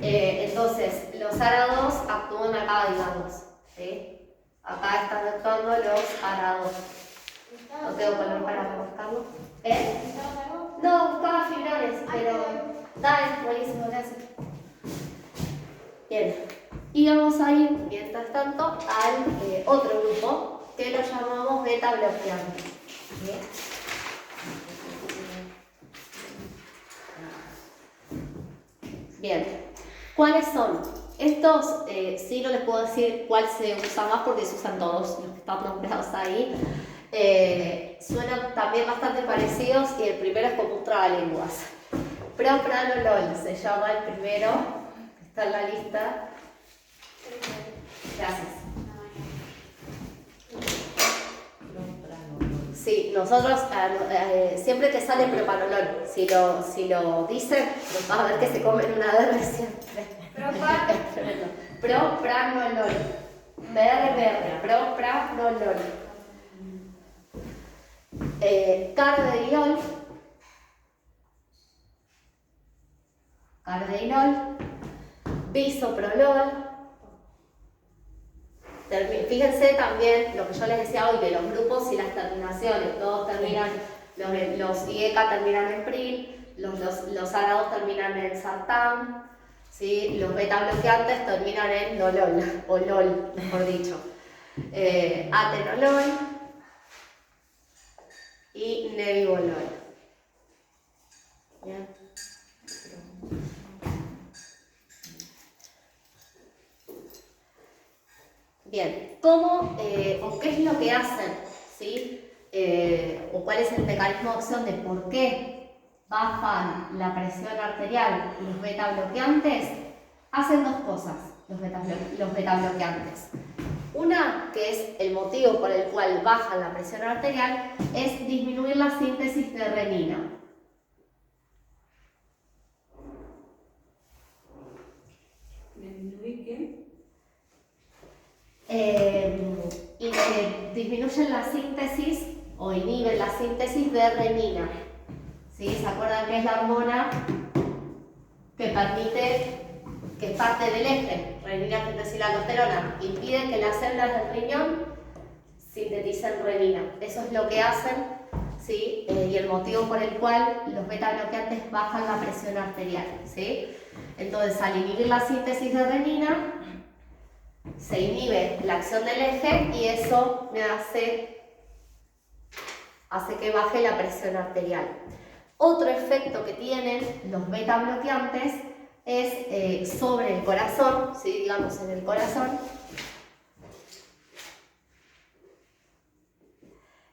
entonces los ARA2 actúan acá, digamos, ¿sí? Acá están actuando los ARA2. No tengo color para buscarlo. No, buscaba fibrones, pero dale, buenísimo, gracias. Bien, y vamos a ir, mientras tanto, al otro grupo que lo llamamos beta bloqueante. ¿Bien? Bien, ¿cuáles son? Estos sí no les puedo decir cuál se usa más porque se usan todos los que están nombrados ahí. Suenan también bastante parecidos y el primero es como un trabalenguas. Propranolol se llama el primero, que está en la lista. Gracias. Sí, nosotros siempre te sale propranolol. Si lo dicen, vas a ver que se comen una R siempre. Propranolol. Propranolol. Carvedilol, bisoprolol. Fíjense también lo que yo les decía hoy de los grupos y las terminaciones. Todos terminan, los IECA terminan en PRIL, los ARA2 terminan en sartán, ¿sí? Los beta bloqueantes terminan en nolol, o LOL, mejor dicho. Atenolol y nebivolol. Bien. Bien, ¿cómo o qué es lo que hacen? ¿Sí? O cuál es el mecanismo de acción de por qué bajan la presión arterial los beta bloqueantes? Hacen dos cosas los beta bloqueantes. Una, que es el motivo por el cual bajan la presión arterial, es disminuir la síntesis de renina. ¿Disminuir qué? Disminuyen la síntesis o inhiben la síntesis de renina. ¿Sí? ¿Se acuerdan que es la hormona que permite, que es parte del eje renina-angiotensina-aldosterona, impide que las células del riñón sinteticen renina. Eso es lo que hacen, ¿sí? Y el motivo por el cual los beta bloqueantes bajan la presión arterial, ¿sí? Entonces, al inhibir la síntesis de renina, se inhibe la acción del eje y eso me hace que baje la presión arterial. Otro efecto que tienen los beta bloqueantes es sobre el corazón, ¿sí? Digamos en el corazón,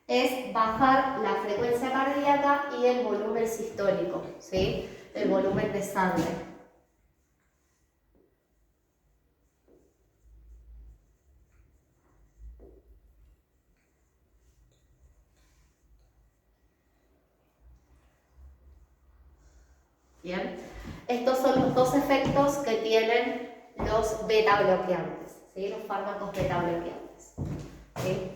es bajar la frecuencia cardíaca y el volumen sistólico, ¿sí? El volumen de sangre. Bien, estos son los dos efectos que tienen los beta bloqueantes, ¿sí? Los fármacos beta bloqueantes, ¿sí?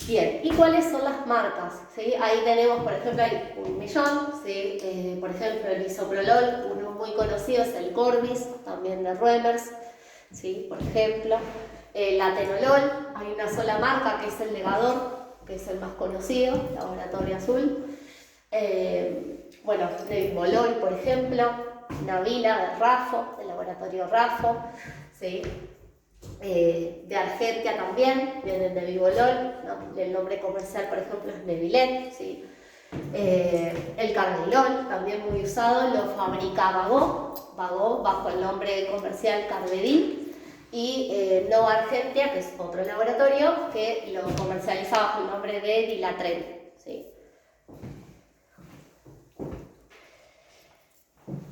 Bien, ¿y cuáles son las marcas? ¿Sí? Ahí tenemos, por ejemplo, hay un millón, ¿sí? Por ejemplo, el bisoprolol, uno muy conocido es el Corbis, también de Reumers, ¿sí? Por ejemplo, el atenolol, hay una sola marca que es el Legador, que es el más conocido, Laboratorio Azul. Bueno, Nebivolol, por ejemplo, Navila de Rafo, del Laboratorio Rafo, ¿sí? De Argentia también, viene el Nebivolol, ¿no? El nombre comercial, por ejemplo, es Nebilet, ¿sí? El Carvedilol, también muy usado, lo fabrica Vago bajo el nombre comercial Carvedil, y Nova Argentia, que es otro laboratorio, que lo comercializa bajo el nombre de Dilatren, ¿sí?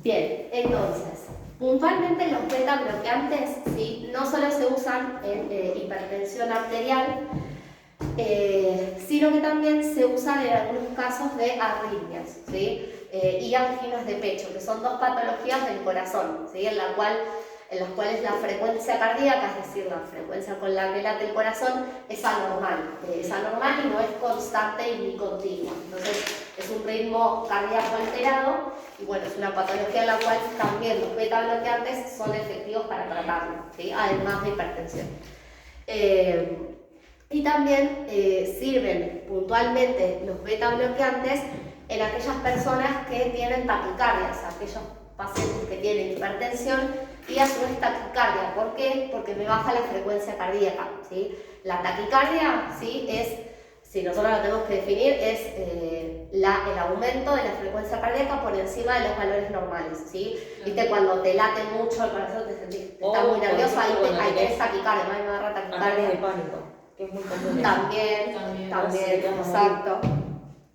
Bien, entonces, puntualmente los beta bloqueantes, ¿sí? No solo se usan en hipertensión arterial, sino que también se usan en algunos casos de arritmias, ¿sí? Y anginas de pecho, que son dos patologías del corazón, ¿sí? En las cuales la frecuencia cardíaca, es decir, la frecuencia con la que late el corazón, es anormal y no es constante ni continua. Entonces, es un ritmo cardíaco alterado y bueno, es una patología en la cual también los beta bloqueantes son efectivos para tratarlo, ¿sí? Además de hipertensión. Y también sirven puntualmente los beta bloqueantes en aquellas personas que tienen taquicardias, aquellos pacientes que tienen hipertensión y a su vez taquicardia. ¿Por qué? Porque me baja la frecuencia cardíaca, ¿sí? La taquicardia, ¿sí? Si nosotros lo tenemos que definir, es el aumento de la frecuencia cardíaca por encima de los valores normales, ¿sí? Viste, cuando te late mucho el corazón, te sentís, estás muy nervioso, ahí tenés taquicardia, me agarra taquicardia. De pánico, que es muy común. También, exacto.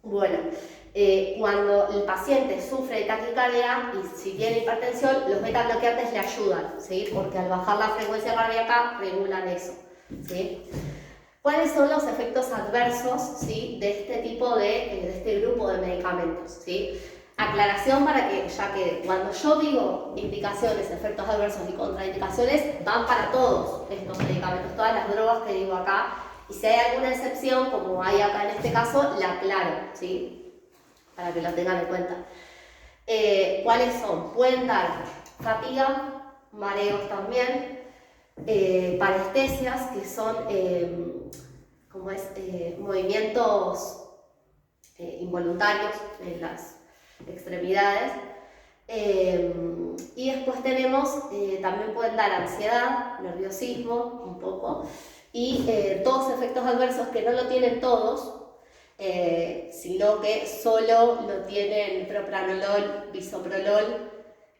Bueno, cuando el paciente sufre de taquicardia y si tiene hipertensión, los beta bloqueantes le ayudan, ¿sí? Porque al bajar la frecuencia cardíaca regulan eso, ¿sí? ¿Cuáles son los efectos adversos, ¿sí? De este tipo de este grupo de medicamentos, ¿sí? Aclaración para que, ya que cuando yo digo indicaciones, efectos adversos y contraindicaciones, van para todos estos medicamentos, todas las drogas que digo acá, y si hay alguna excepción, como hay acá en este caso, la aclaro, ¿sí? Para que lo tengan en cuenta. ¿Cuáles son? Pueden dar fatiga, mareos también, parestesias, que son movimientos involuntarios en las extremidades, y después tenemos, también pueden dar ansiedad, nerviosismo un poco, y todos efectos adversos que no lo tienen todos, sino que solo lo tienen propranolol, bisoprolol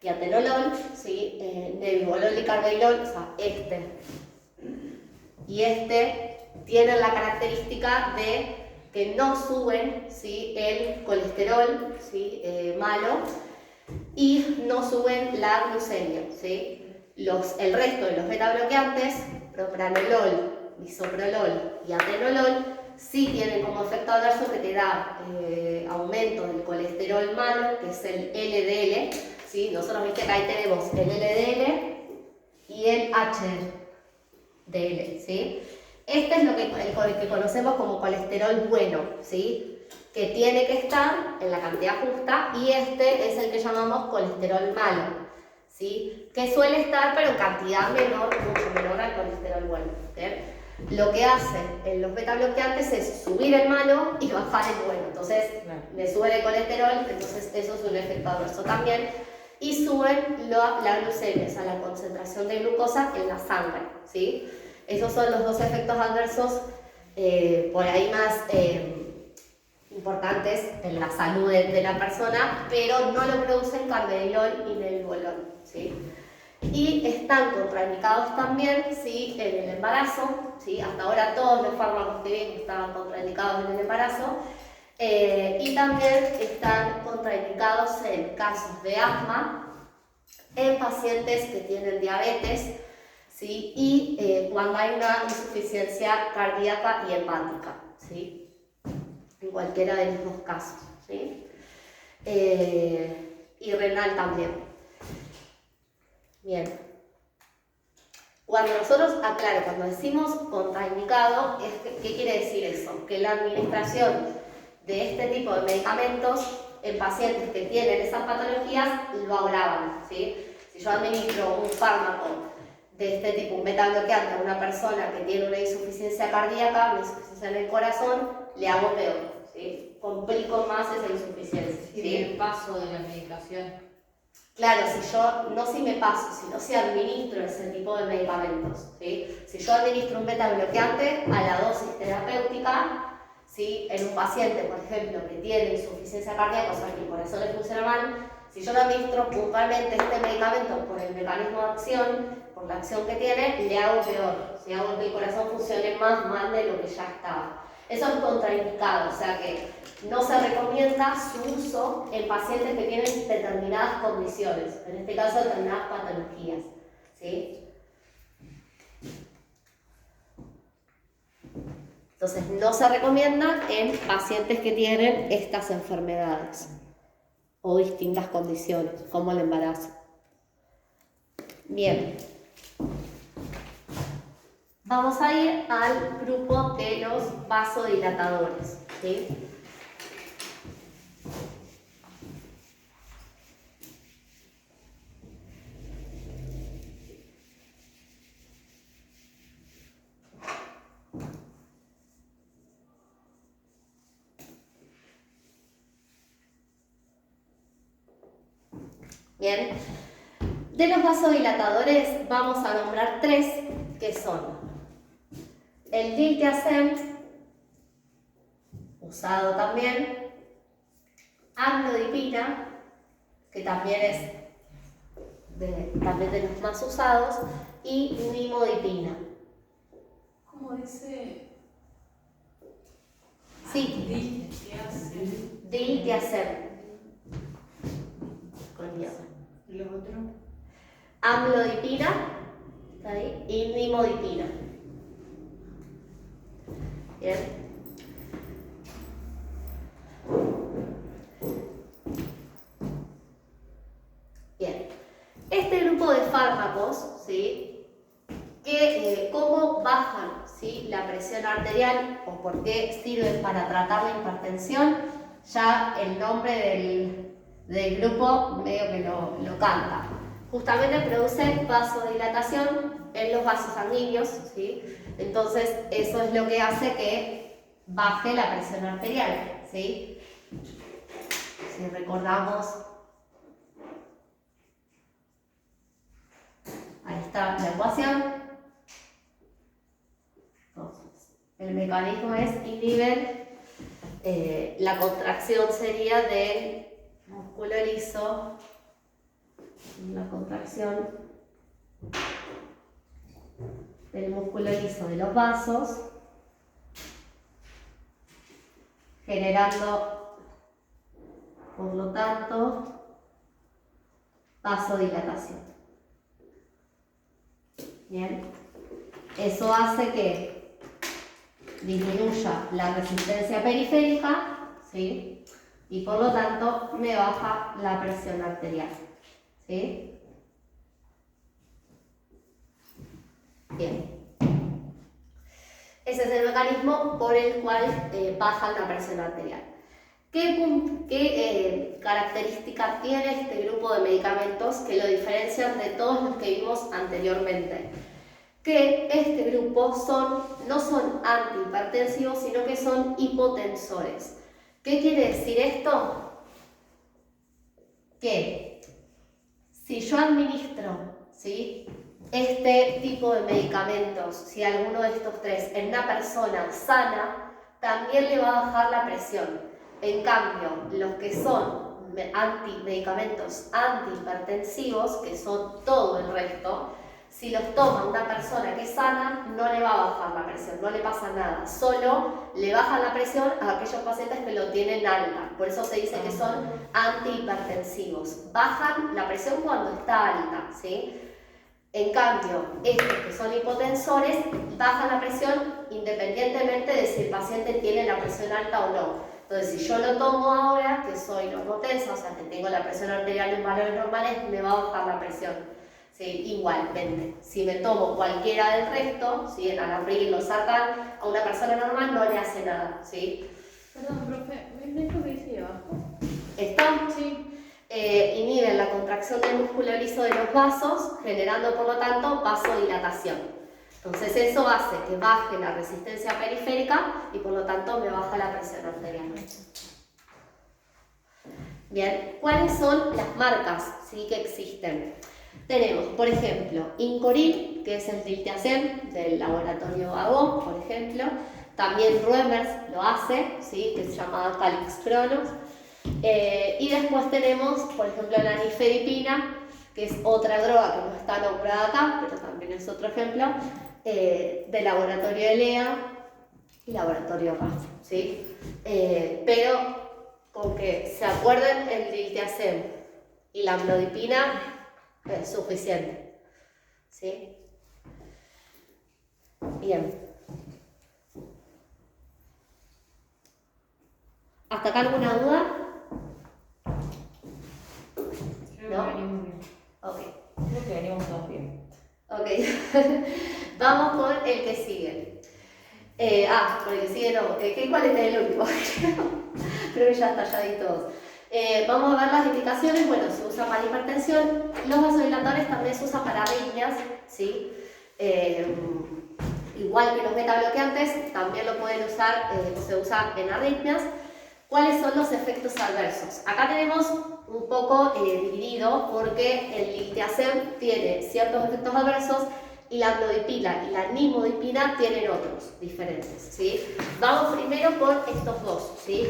y atenolol, ¿sí? Nebivolol y carvedilol, o sea, tienen la característica de que no suben, ¿sí? El colesterol, ¿sí? Malo, y no suben la glucemia, ¿sí? El resto de los beta bloqueantes, propranolol, bisoprolol y atenolol, sí tienen como efecto adverso que te da aumento del colesterol malo, que es el LDL, ¿sí? Nosotros, viste que ahí tenemos el LDL y el HDL, ¿sí? Este es el que conocemos como colesterol bueno, ¿sí? que tiene que estar en la cantidad justa, y este es el que llamamos colesterol malo, ¿sí? Que suele estar pero en cantidad menor, mucho menor al colesterol bueno, ¿bien? Lo que hacen en los beta bloqueantes es subir el malo y bajar el bueno, entonces me sube el colesterol, entonces eso es un efecto adverso también, y suben la glucemia, o sea, la concentración de glucosa en la sangre, ¿sí? Esos son los dos efectos adversos por ahí más importantes en la salud de la persona, pero no lo producen carvedilol y nebivolol, ¿sí? Y están contraindicados también, ¿sí? En el embarazo, ¿sí? Hasta ahora todos los fármacos que vimos estaban contraindicados en el embarazo, y también están contraindicados en casos de asma, en pacientes que tienen diabetes, ¿sí? Y cuando hay una insuficiencia cardíaca y hepática, ¿sí? En cualquiera de los dos casos, ¿sí? Y renal también. Bien. Cuando nosotros, cuando decimos contraindicado, ¿qué quiere decir eso? Que la administración de este tipo de medicamentos en pacientes que tienen esas patologías lo agravan, ¿sí? Si yo administro un fármaco de este tipo, un beta bloqueante a una persona que tiene una insuficiencia cardíaca, una insuficiencia en el corazón, le hago peor, ¿sí? Complico más esa insuficiencia, ¿sí? Y el paso de la medicación. Claro, si me paso, sino si administro ese tipo de medicamentos, ¿sí? Si yo administro un beta bloqueante a la dosis terapéutica, ¿sí? En un paciente, por ejemplo, que tiene insuficiencia cardíaca, o sea, que el corazón le funciona mal, si yo le administro puntualmente este medicamento por el mecanismo de acción, por la acción que tiene, le hago peor, ¿sí? Hago que el corazón funcione más mal de lo que ya estaba. Eso es contraindicado, o sea que no se recomienda su uso en pacientes que tienen determinadas condiciones, en este caso determinadas patologías, ¿sí? Entonces no se recomienda en pacientes que tienen estas enfermedades o distintas condiciones, como el embarazo. Bien. Vamos a ir al grupo de los vasodilatadores, ¿sí? Bien. De los vasodilatadores vamos a nombrar tres, que son el diltiazem, usado también, amlodipina, que también es también de los más usados, y nimodipina. ¿Cómo dice? Sí, diltiazem. Con guión. ¿Y los otros? Amlodipina, ¿está ahí? Y nimodipina. Bien. Bien. Este grupo de fármacos, ¿sí? ¿Cómo bajan, ¿sí? La presión arterial o por qué sirven para tratar la hipertensión? Ya el nombre del grupo medio que lo canta. Justamente produce vasodilatación en los vasos sanguíneos, ¿sí? Entonces eso es lo que hace que baje la presión arterial, ¿sí? Si recordamos, ahí está la ecuación. Entonces, el mecanismo es inhibir, la contracción sería del músculo liso, la contracción del músculo liso de los vasos, generando, por lo tanto, vasodilatación. Bien, eso hace que disminuya la resistencia periférica, ¿sí? Y por lo tanto me baja la presión arterial, ¿sí? Bien. Ese es el mecanismo por el cual bajan la presión arterial. ¿Qué característica tiene este grupo de medicamentos que lo diferencian de todos los que vimos anteriormente? Que este grupo no son antihipertensivos, sino que son hipotensores. ¿Qué quiere decir esto? Que si yo administro, ¿sí?, este tipo de medicamentos, si alguno de estos tres, en una persona sana, también le va a bajar la presión. En cambio, los que son medicamentos antihipertensivos, que son todo el resto, si los toma una persona que es sana, no le va a bajar la presión, no le pasa nada. Solo le baja la presión a aquellos pacientes que lo tienen alta. Por eso se dice que son antihipertensivos. Bajan la presión cuando está alta, ¿sí? En cambio, estos que son hipotensores bajan la presión independientemente de si el paciente tiene la presión alta o no. Entonces, si yo lo tomo ahora, que soy normotensa, o sea, que tengo la presión arterial en valores normales, me va a bajar la presión. ¿Sí? Igualmente, si me tomo cualquiera del resto, ¿sí?, el Anapril, losartán, a una persona normal no le hace nada, ¿sí? Perdón, profe, ¿me esto que dice abajo? ¿Esto? Sí. Inhiben la contracción del músculo liso de los vasos, generando por lo tanto vasodilatación. Entonces eso hace que baje la resistencia periférica y por lo tanto me baja la presión arterial. Bien, ¿cuáles son las marcas, sí, que existen? Tenemos, por ejemplo, Incoril, que es el diltiazem del laboratorio Avon, por ejemplo. También Ruemers lo hace, ¿sí?, que se llama Calix Cronos. Y después tenemos, por ejemplo, la nifedipina, que es otra droga que no está nombrada acá, pero también es otro ejemplo, del laboratorio Elea y laboratorio RAF, ¿sí? Pero con que se acuerden el diltiazem y la amlodipina es suficiente, ¿sí? Bien. ¿Hasta acá alguna duda? Creo que venimos bien. Ok. Creo que venimos todos bien. Ok. Vamos con el que sigue. Con el que sigue no. ¿Cuál es el último? Creo que ya está, ya di todos. Vamos a ver las indicaciones. Bueno, se usa para hipertensión. Los vasodilatadores también se usan para arritmias, ¿sí? Igual que los betabloqueantes, también lo pueden usar, se usa en arritmias. ¿Cuáles son los efectos adversos? Acá tenemos un poco dividido porque el diltiazem tiene ciertos efectos adversos y la amlodipina y la nimodipina tienen otros diferentes, ¿sí? Vamos primero con estos dos, ¿sí?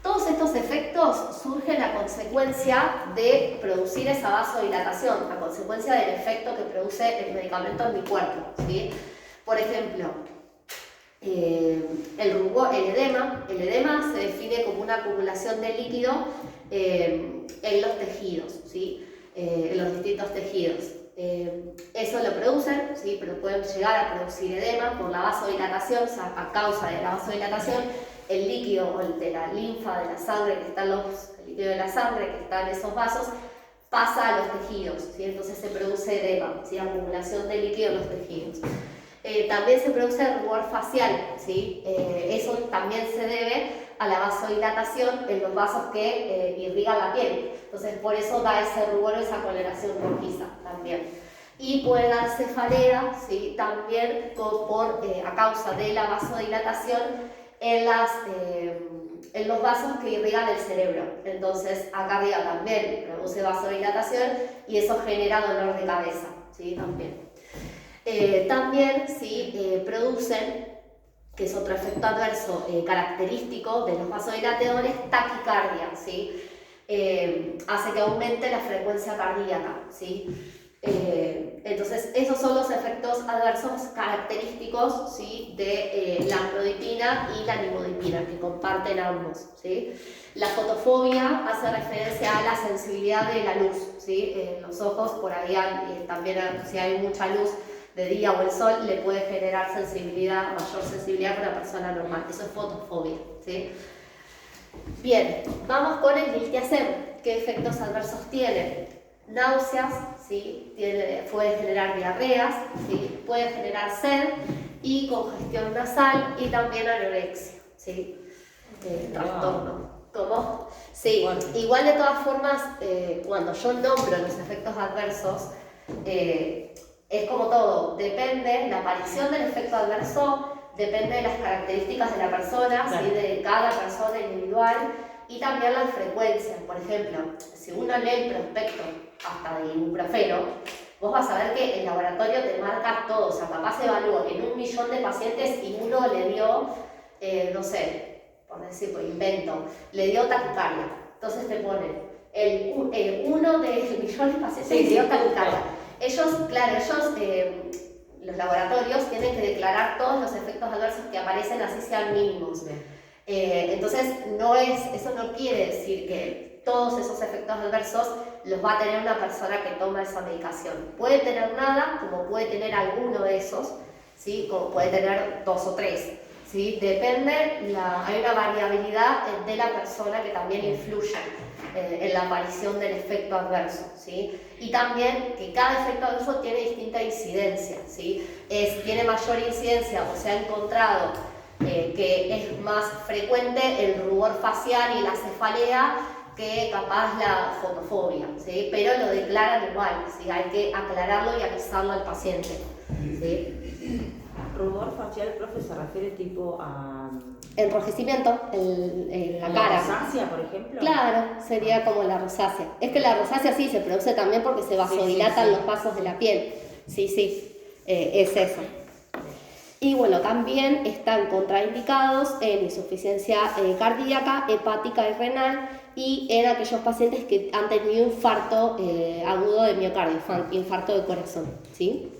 Todos estos efectos surgen a consecuencia de producir esa vasodilatación, a consecuencia del efecto que produce el medicamento en mi cuerpo, ¿sí? Por ejemplo, el edema se define como una acumulación de líquido en los tejidos, ¿sí? En los distintos tejidos. Eso lo producen, ¿sí?, pero pueden llegar a producir edema por la vasodilatación, o sea, a causa de la vasodilatación, el líquido o el de la linfa de la sangre que está el líquido de la sangre que está en esos vasos pasa a los tejidos, ¿sí? Entonces se produce edema, ¿sí?, acumulación de líquido en los tejidos. También se produce rubor facial, ¿sí? Eso también se debe a la vasodilatación en los vasos que irrigan la piel. Entonces por eso da ese rubor, esa coloración rojiza también. Y puede dar cefalea, ¿sí?, también a causa de la vasodilatación en los vasos que irrigan el cerebro. Entonces acá arriba también produce vasodilatación y eso genera dolor de cabeza, ¿sí?, también. También sí, producen, que es otro efecto adverso característico de los vasodilatadores, taquicardia, ¿sí? Hace que aumente la frecuencia cardíaca, ¿sí? Entonces esos son los efectos adversos característicos, ¿sí?, de la amlodipina y la nimodipina, que comparten ambos, ¿sí? La fotofobia hace referencia a la sensibilidad de la luz, ¿sí? Los ojos, por ahí también, si hay mucha luz de día o el sol, le puede generar mayor sensibilidad que una persona normal. Eso es fotofobia, ¿sí? Bien, vamos con el diltiazem. ¿Qué efectos adversos tiene? Náuseas, ¿sí?, puede generar diarreas, ¿sí?, puede generar sed y congestión nasal y también anorexia, ¿sí? trastorno. ¿Cómo? Sí, Bueno. igual de todas formas, cuando yo nombro los efectos adversos, es como todo, depende, la aparición del efecto adverso depende de las características de la persona, Claro. ¿sí? De cada persona individual, y también la frecuencia. Por ejemplo, si uno lee el prospecto hasta de ibuprofeno, vos vas a ver que el laboratorio te marca todo, o sea, capaz evaluó en 1 millón de pacientes y uno le dio, no sé, por decirlo, invento, le dio taquicardia. Entonces te ponen el 1 de millones de pacientes le dio taquicardia. Ellos, claro, los laboratorios tienen que declarar todos los efectos adversos que aparecen, así sean mínimos. Entonces, eso no quiere decir que todos esos efectos adversos los va a tener una persona que toma esa medicación. Puede tener nada, como puede tener alguno de esos, ¿sí? Como puede tener 2 o 3. ¿Sí? Depende, hay una variabilidad de la persona que también influye en la aparición del efecto adverso, ¿sí? Y también que cada efecto adverso tiene distinta incidencia, ¿sí? Tiene mayor incidencia o se ha encontrado que es más frecuente el rubor facial y la cefalea que capaz la fotofobia, ¿sí? Pero lo declaran igual, ¿sí? Hay que aclararlo y avisarlo al paciente, ¿sí? Rubor facial, profe, se refiere tipo a... Enrojecimiento en la cara. rosácea, por ejemplo. Claro, sería como la rosácea. Es que la rosácea sí se produce también porque se vasodilatan sí. los vasos de la piel. Sí, es eso. Y bueno, también están contraindicados en insuficiencia cardíaca, hepática y renal, y en aquellos pacientes que han tenido infarto agudo de miocardio, infarto de corazón, ¿sí?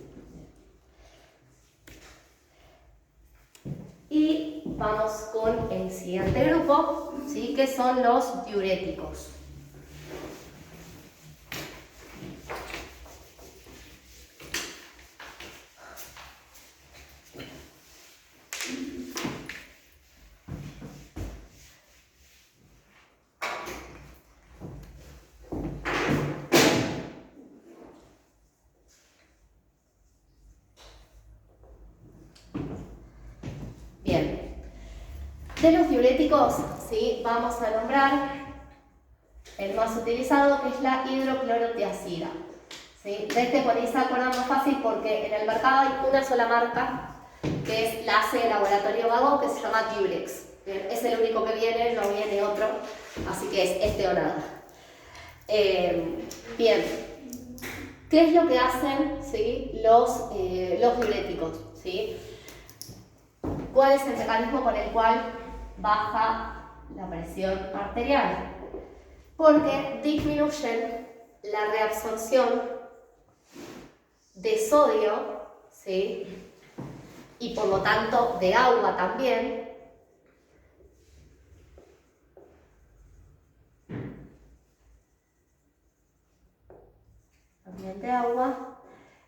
Y vamos con el siguiente grupo, ¿sí? Que son los diuréticos. Bien, de los diuréticos, ¿sí? Vamos a nombrar el más utilizado, que es la hidroclorotiazida, ¿sí? De este por ahí se acuerdan más fácil porque en el mercado hay una sola marca, que es la hace el laboratorio Vago, que se llama Durex. Bien, es el único que viene, no viene otro, así que es este o nada. Bien, ¿qué es lo que hacen, ¿sí? los diuréticos? ¿Sí? ¿Cuál es el mecanismo por el cual baja la presión arterial? Porque disminuyen la reabsorción de sodio, ¿sí? Y por lo tanto de agua también, de agua,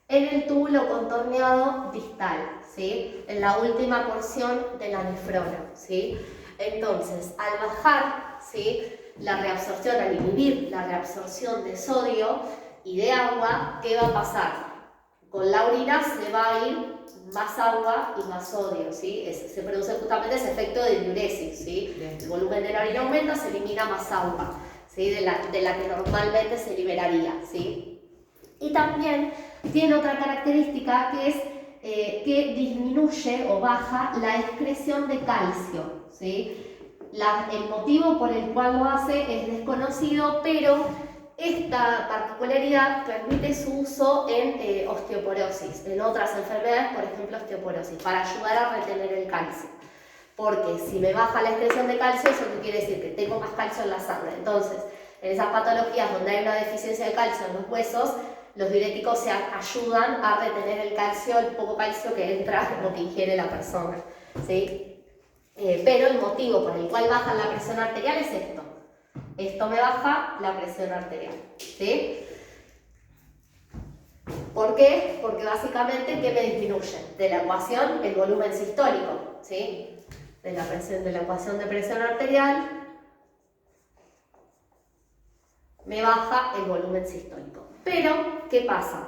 en el túbulo contorneado distal, ¿sí? En la última porción de la nefrona, ¿sí? Entonces, al bajar, ¿sí? La reabsorción, al inhibir la reabsorción de sodio y de agua, ¿qué va a pasar? Con la orina se va a ir más agua y más sodio, ¿sí? Se produce justamente ese efecto de diuresis, ¿sí? El volumen de la orina aumenta, se elimina más agua, ¿sí? De la que normalmente se liberaría, ¿sí? Y también tiene otra característica que es que disminuye o baja la excreción de calcio, ¿sí? El motivo por el cual lo hace es desconocido, pero esta particularidad permite su uso en osteoporosis, en otras enfermedades, por ejemplo osteoporosis, para ayudar a retener el calcio. Porque si me baja la excreción de calcio, eso quiere decir que tengo más calcio en la sangre. Entonces, en esas patologías donde hay una deficiencia de calcio en los huesos, los diuréticos se ayudan a retener el calcio, el poco calcio que entra o que ingiere la persona, ¿sí? Pero el motivo por el cual baja la presión arterial es esto. Esto me baja la presión arterial, ¿sí? ¿Por qué? Porque básicamente, ¿qué me disminuye? De la ecuación, el volumen sistólico, ¿sí? De la ecuación de presión arterial, me baja el volumen sistólico. Pero, ¿qué pasa?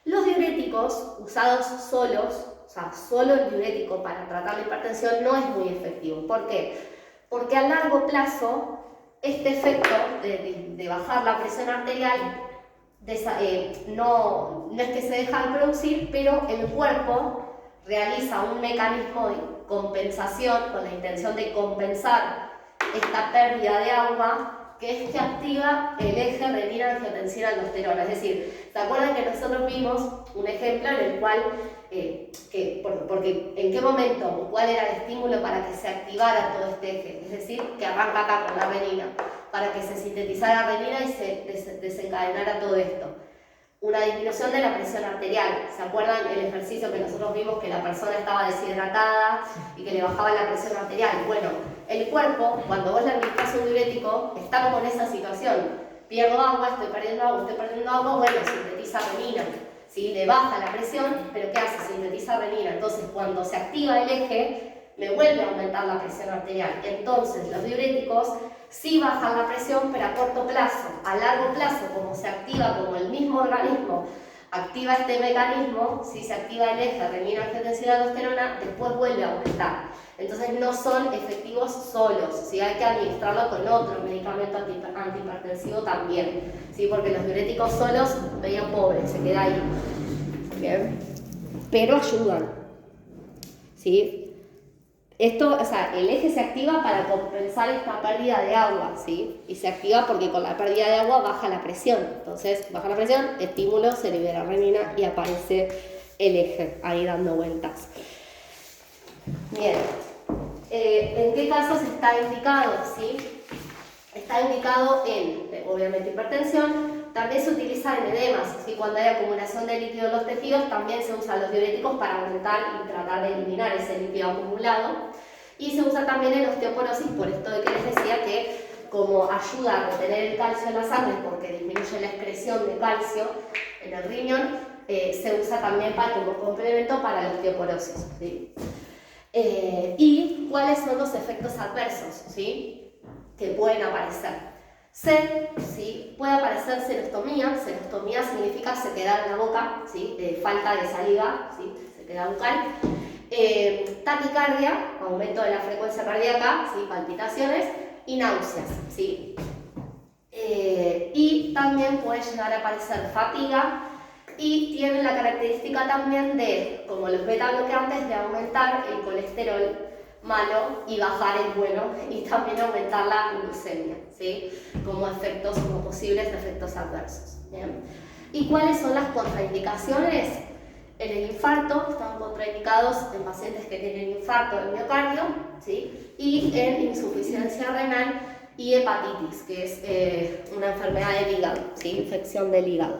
Los diuréticos usados solos, o sea, solo el diurético para tratar la hipertensión no es muy efectivo. ¿Por qué? Porque a largo plazo, este efecto de bajar la presión arterial no es que se deja de producir, pero el cuerpo realiza un mecanismo de compensación con la intención de compensar esta pérdida de agua, que es que activa el eje renina-angiotensina-aldosterona. Es decir, ¿se acuerdan que nosotros vimos un ejemplo en el cual, porque en qué momento, cuál era el estímulo para que se activara todo este eje? Es decir, que arranca acá con la renina, para que se sintetizara renina y se desencadenara todo esto. Una disminución de la presión arterial. ¿Se acuerdan el ejercicio que nosotros vimos que la persona estaba deshidratada y que le bajaba la presión arterial? Bueno, el cuerpo, cuando vos le administras un diurético, está como en esa situación. Pierdo agua, estoy perdiendo agua, bueno, sintetiza renina. ¿Sí? Le baja la presión, pero ¿qué hace? Sintetiza renina. Entonces, cuando se activa el eje, me vuelve a aumentar la presión arterial. Entonces, los diuréticos sí bajan la presión, pero a corto plazo. A largo plazo, como se activa, como el mismo organismo activa este mecanismo, si se activa el eje renina-angiotensina-aldosterona, después vuelve a aumentar. Entonces no son efectivos solos, ¿sí? Hay que administrarlo con otro medicamento antihipertensivo también, ¿sí? Porque los diuréticos solos, medio pobre, se queda ahí. Bien. Pero ayudan, ¿sí? Esto, o sea, el eje se activa para compensar esta pérdida de agua, ¿sí? Y se activa porque con la pérdida de agua baja la presión. Entonces, baja la presión, estímulo, se libera renina y aparece el eje ahí dando vueltas. Bien. ¿En qué casos está indicado? ¿Sí? Está indicado en, obviamente, hipertensión. También se utiliza en edemas, ¿sí? Cuando hay acumulación de líquido en los tejidos, también se usan los diuréticos para aumentar y tratar de eliminar ese líquido acumulado. Y se usa también en osteoporosis, por esto de que les decía que como ayuda a retener el calcio en la sangre, porque disminuye la excreción de calcio en el riñón, se usa también como complemento para la osteoporosis, ¿sí? ¿Y cuáles son los efectos adversos, ¿sí? Que pueden aparecer? ¿Sí? Puede aparecer serostomía. Serostomía significa sequedad en la boca, ¿sí? Falta de saliva, ¿sí? Sequedad bucal. Taquicardia, aumento de la frecuencia cardíaca, ¿sí? Palpitaciones y náuseas, ¿sí? Y también puede llegar a aparecer fatiga y tiene la característica también de, como los beta bloqueantes, de aumentar el colesterol malo y bajar el bueno, y también aumentar la glucemia, ¿sí? Como posibles efectos adversos. ¿Bien? ¿Y cuáles son las contraindicaciones? En el infarto están contraindicados en pacientes que tienen infarto del miocardio, ¿sí? Y en insuficiencia renal y hepatitis, que es una enfermedad del hígado, ¿sí? Infección del hígado.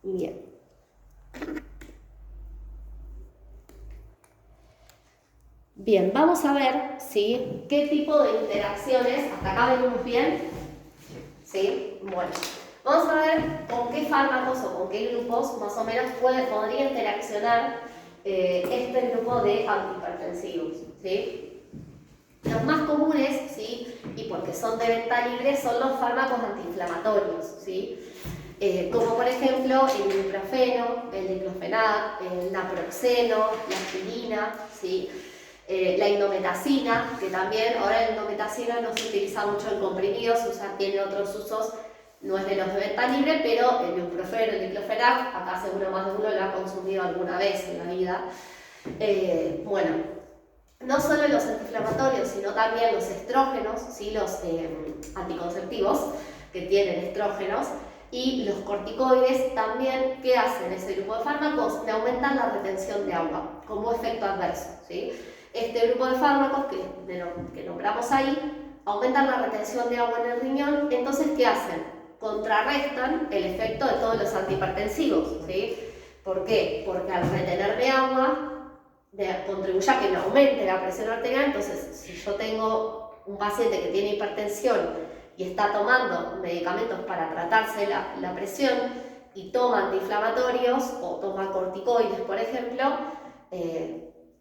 Bien. Bien, vamos a ver, ¿sí? ¿Qué tipo de interacciones? ¿Hasta acá venimos bien? ¿Sí? Bueno, vamos a ver con qué fármacos o con qué grupos más o menos podría interaccionar este grupo de antihipertensivos, ¿sí? Los más comunes, ¿sí? Y porque son de venta libre, son los fármacos antiinflamatorios, ¿sí? Como por ejemplo el ibuprofeno, el diclofenac, el naproxeno, la aspirina, ¿sí? La indometacina, que también ahora la indometacina no se utiliza mucho en comprimidos, tiene otros usos, no es de los de venta libre, pero el ibuprofeno, el diclofenac, acá seguro más de uno lo ha consumido alguna vez en la vida. Bueno, no solo los antiinflamatorios, sino también los estrógenos, ¿sí? Los anticonceptivos que tienen estrógenos, y los corticoides también, ¿qué hacen ese grupo de fármacos? Le aumentan la retención de agua como efecto adverso, ¿sí? Este grupo de fármacos que nombramos ahí aumentan la retención de agua en el riñón. Entonces, ¿qué hacen? Contrarrestan el efecto de todos los antihipertensivos, ¿sí? ¿Por qué? Porque al retenerme agua contribuye a que me aumente la presión arterial. Entonces, si yo tengo un paciente que tiene hipertensión y está tomando medicamentos para tratarse la presión y toma antiinflamatorios o toma corticoides, por ejemplo,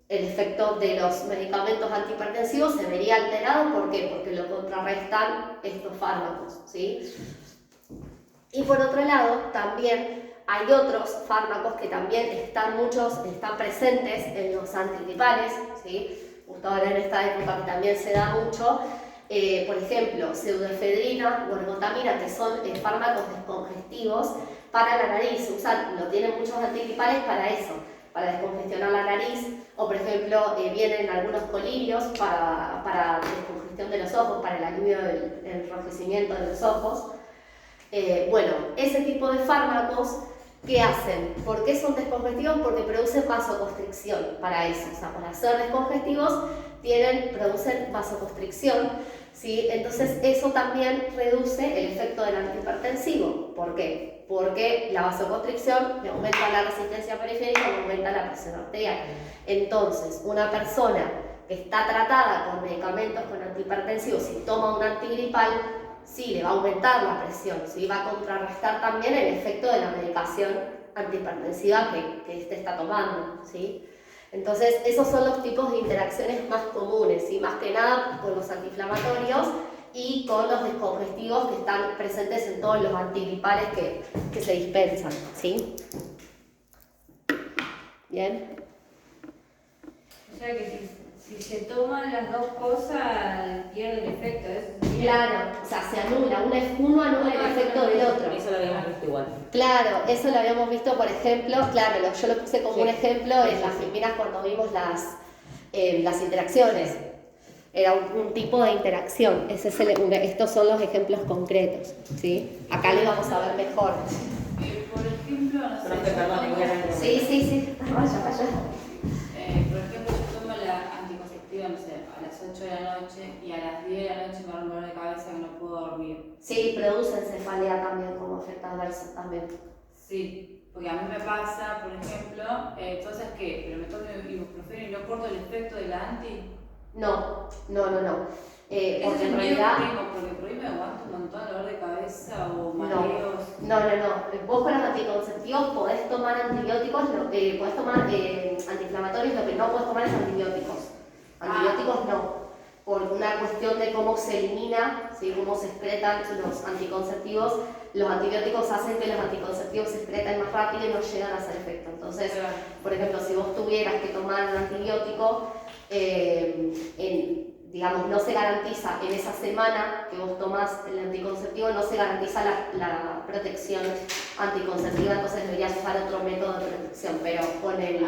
el efecto de los medicamentos antihipertensivos se vería alterado. ¿Por qué? Porque lo contrarrestan estos fármacos, ¿sí? Y por otro lado, también Hay otros fármacos que también están presentes en los antigripales, ¿sí? Justo ahora en esta época que también se da mucho. Por ejemplo, pseudoefedrina, gorgotamina, que son fármacos descongestivos para la nariz. Lo tienen muchos antigripales para eso, para descongestionar la nariz. O por ejemplo, vienen algunos colirios para descongestión de los ojos, para el alivio del enrojecimiento de los ojos. Bueno, ese tipo de fármacos, ¿qué hacen? ¿Por qué son descongestivos? Porque producen vasoconstricción para eso. O sea, para ser descongestivos producen vasoconstricción, ¿sí? Entonces eso también reduce el efecto del antihipertensivo. ¿Por qué? Porque la vasoconstricción le aumenta la resistencia periférica y aumenta la presión arterial. Entonces, una persona que está tratada con medicamentos con antihipertensivos, si toma un antigripal, sí, le va a aumentar la presión, ¿sí? Va a contrarrestar también el efecto de la medicación antihipertensiva que éste está tomando, ¿sí? Entonces, esos son los tipos de interacciones más comunes, ¿sí? Más que nada con los antiinflamatorios y con los descongestivos que están presentes en todos los antigripales que se dispensan, ¿sí? Bien. O sea que si se toman las dos cosas, pierde el efecto. ¿Es? Claro, o sea, se anula, uno anula el efecto del otro. Eso lo habíamos visto igual. Claro, eso lo habíamos visto, por ejemplo, claro, yo lo puse como un ejemplo en las Filipinas cuando vimos las interacciones. Era un tipo de interacción. Estos son los ejemplos concretos, ¿sí? Acá lo vamos a ver mejor. Por ejemplo, no sé. Sí. Vaya. Por ejemplo, yo tomo la anticonceptiva, no sé, a las 8 de la noche y a las 10 de la noche me da un dolor de cabeza que no puedo dormir. Sí, producen cefalea también como efecto adverso también. Sí, porque a mí me pasa, por ejemplo, entonces ¿qué? Pero me tomo ibuprofeno y no corto el efecto de la anti. No. Ese Porque es en el miedo realidad... que tengo, porque por ahí me aguanto un montón de dolor de cabeza o mareos. No. Vos con los anticonceptivos podés tomar antibióticos, podés tomar antiinflamatorios, lo que no podés tomar es antibióticos. Antibióticos no, por una cuestión de cómo se elimina, ¿sí? Cómo se excretan los anticonceptivos. Los antibióticos hacen que los anticonceptivos se excreten más rápido y no llegan a hacer efecto. Entonces, por ejemplo, si vos tuvieras que tomar un antibiótico, digamos, no se garantiza en esa semana que vos tomás el anticonceptivo, no se garantiza la protección anticonceptiva, entonces deberías usar otro método de protección, pero con el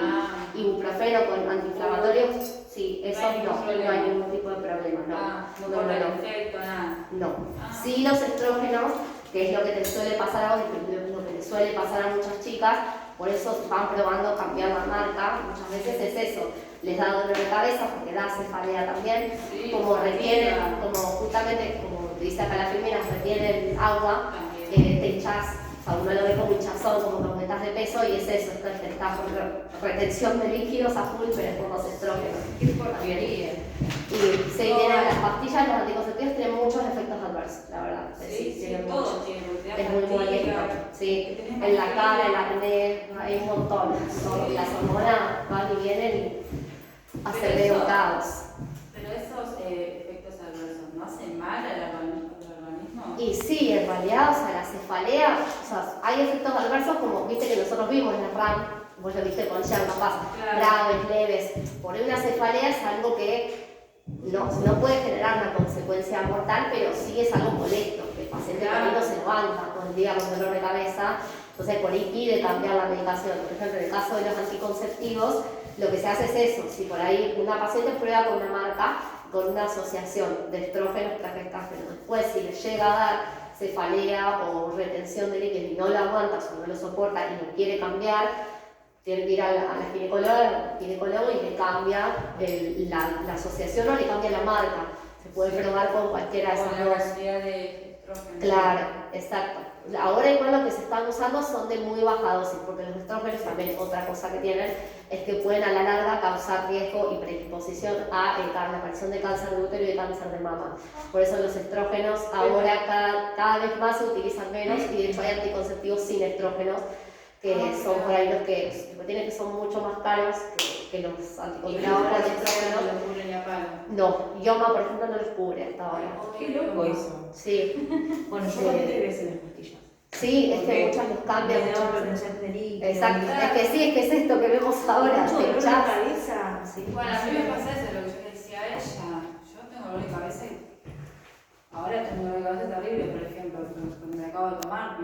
ibuprofeno, con antiinflamatorios, sí, eso no hay ningún tipo de problema, no corta el efecto, nada. No. Sí, los estrógenos, que es lo que te suele pasar a vos, lo que le suele pasar a muchas chicas, por eso van probando cambiar la marca, muchas veces es eso. Les da dolor de cabeza porque da cefalea también, sí, como retienen, como justamente, como dice acá la primera, retienen agua, te hinchás, o sea, uno lo ve como hinchazón, como que aumentas de peso y es eso, está por retención de líquidos a full, pero es por los estrógenos. ¿Qué porquería? Y se tienen las pastillas, los anticonceptivos tienen muchos efectos adversos, la verdad. Sí, tienen todo muchos. tiene, Es muy molesto, sí, en la cara, en la acné, hay un montón. Las hormonas van y vienen y hacen medio un caos. Pero esos efectos adversos, ¿no hacen mal al organismo? Y sí, en realidad, o sea, la cefalea, o sea, hay efectos adversos como, viste que nosotros vimos en la RAM, vos lo viste con Jan, capaz, graves, leves. Por ahí una cefalea es algo que no puede generar una consecuencia mortal, pero sí es algo molesto, que el paciente también no se levanta todo el día con dolor de cabeza, entonces por ahí pide cambiar la medicación. Por ejemplo, en el caso de los anticonceptivos, lo que se hace es eso, si por ahí una paciente prueba con una marca, con una asociación de estrógenos, progestágenos, después si le llega a dar cefalea o retención de líquidos y no lo aguanta o no lo soporta y lo quiere cambiar, tiene que ir a la ginecólogo y le cambia la asociación o le cambia la marca. Se puede probar con cualquiera de esas dos. La cantidad de estrógenos. Claro, exacto. Ahora igual lo que se están usando son de muy baja dosis, porque los estrógenos también, otra cosa que tienen, es que pueden a la larga causar riesgo y predisposición a la aparición de cáncer de útero y de cáncer de mama. Por eso los estrógenos ahora cada vez más se utilizan menos y de hecho hay anticonceptivos sin estrógenos, que son por ahí los que tienen que son mucho más caros que los anticonceptivos con estrógenos. No lo cubre ni a palo. No, Yoma por ejemplo no los cubre hasta ahora. Qué loco eso. Sí. Bueno, yo conté 3 veces las pastillas. Sí, es que Porque muchas nos cambian. me da muchas retención de líquido. Exacto, es que sí, es que es esto que vemos ahora. Mucho te dolor de hinchás. cabeza, sí. Bueno, a mí me pasa eso, lo que yo le decía a ella. Yo tengo dolor de cabeza y ahora tengo dolor de cabeza terrible, por ejemplo, cuando me acabo de tomar.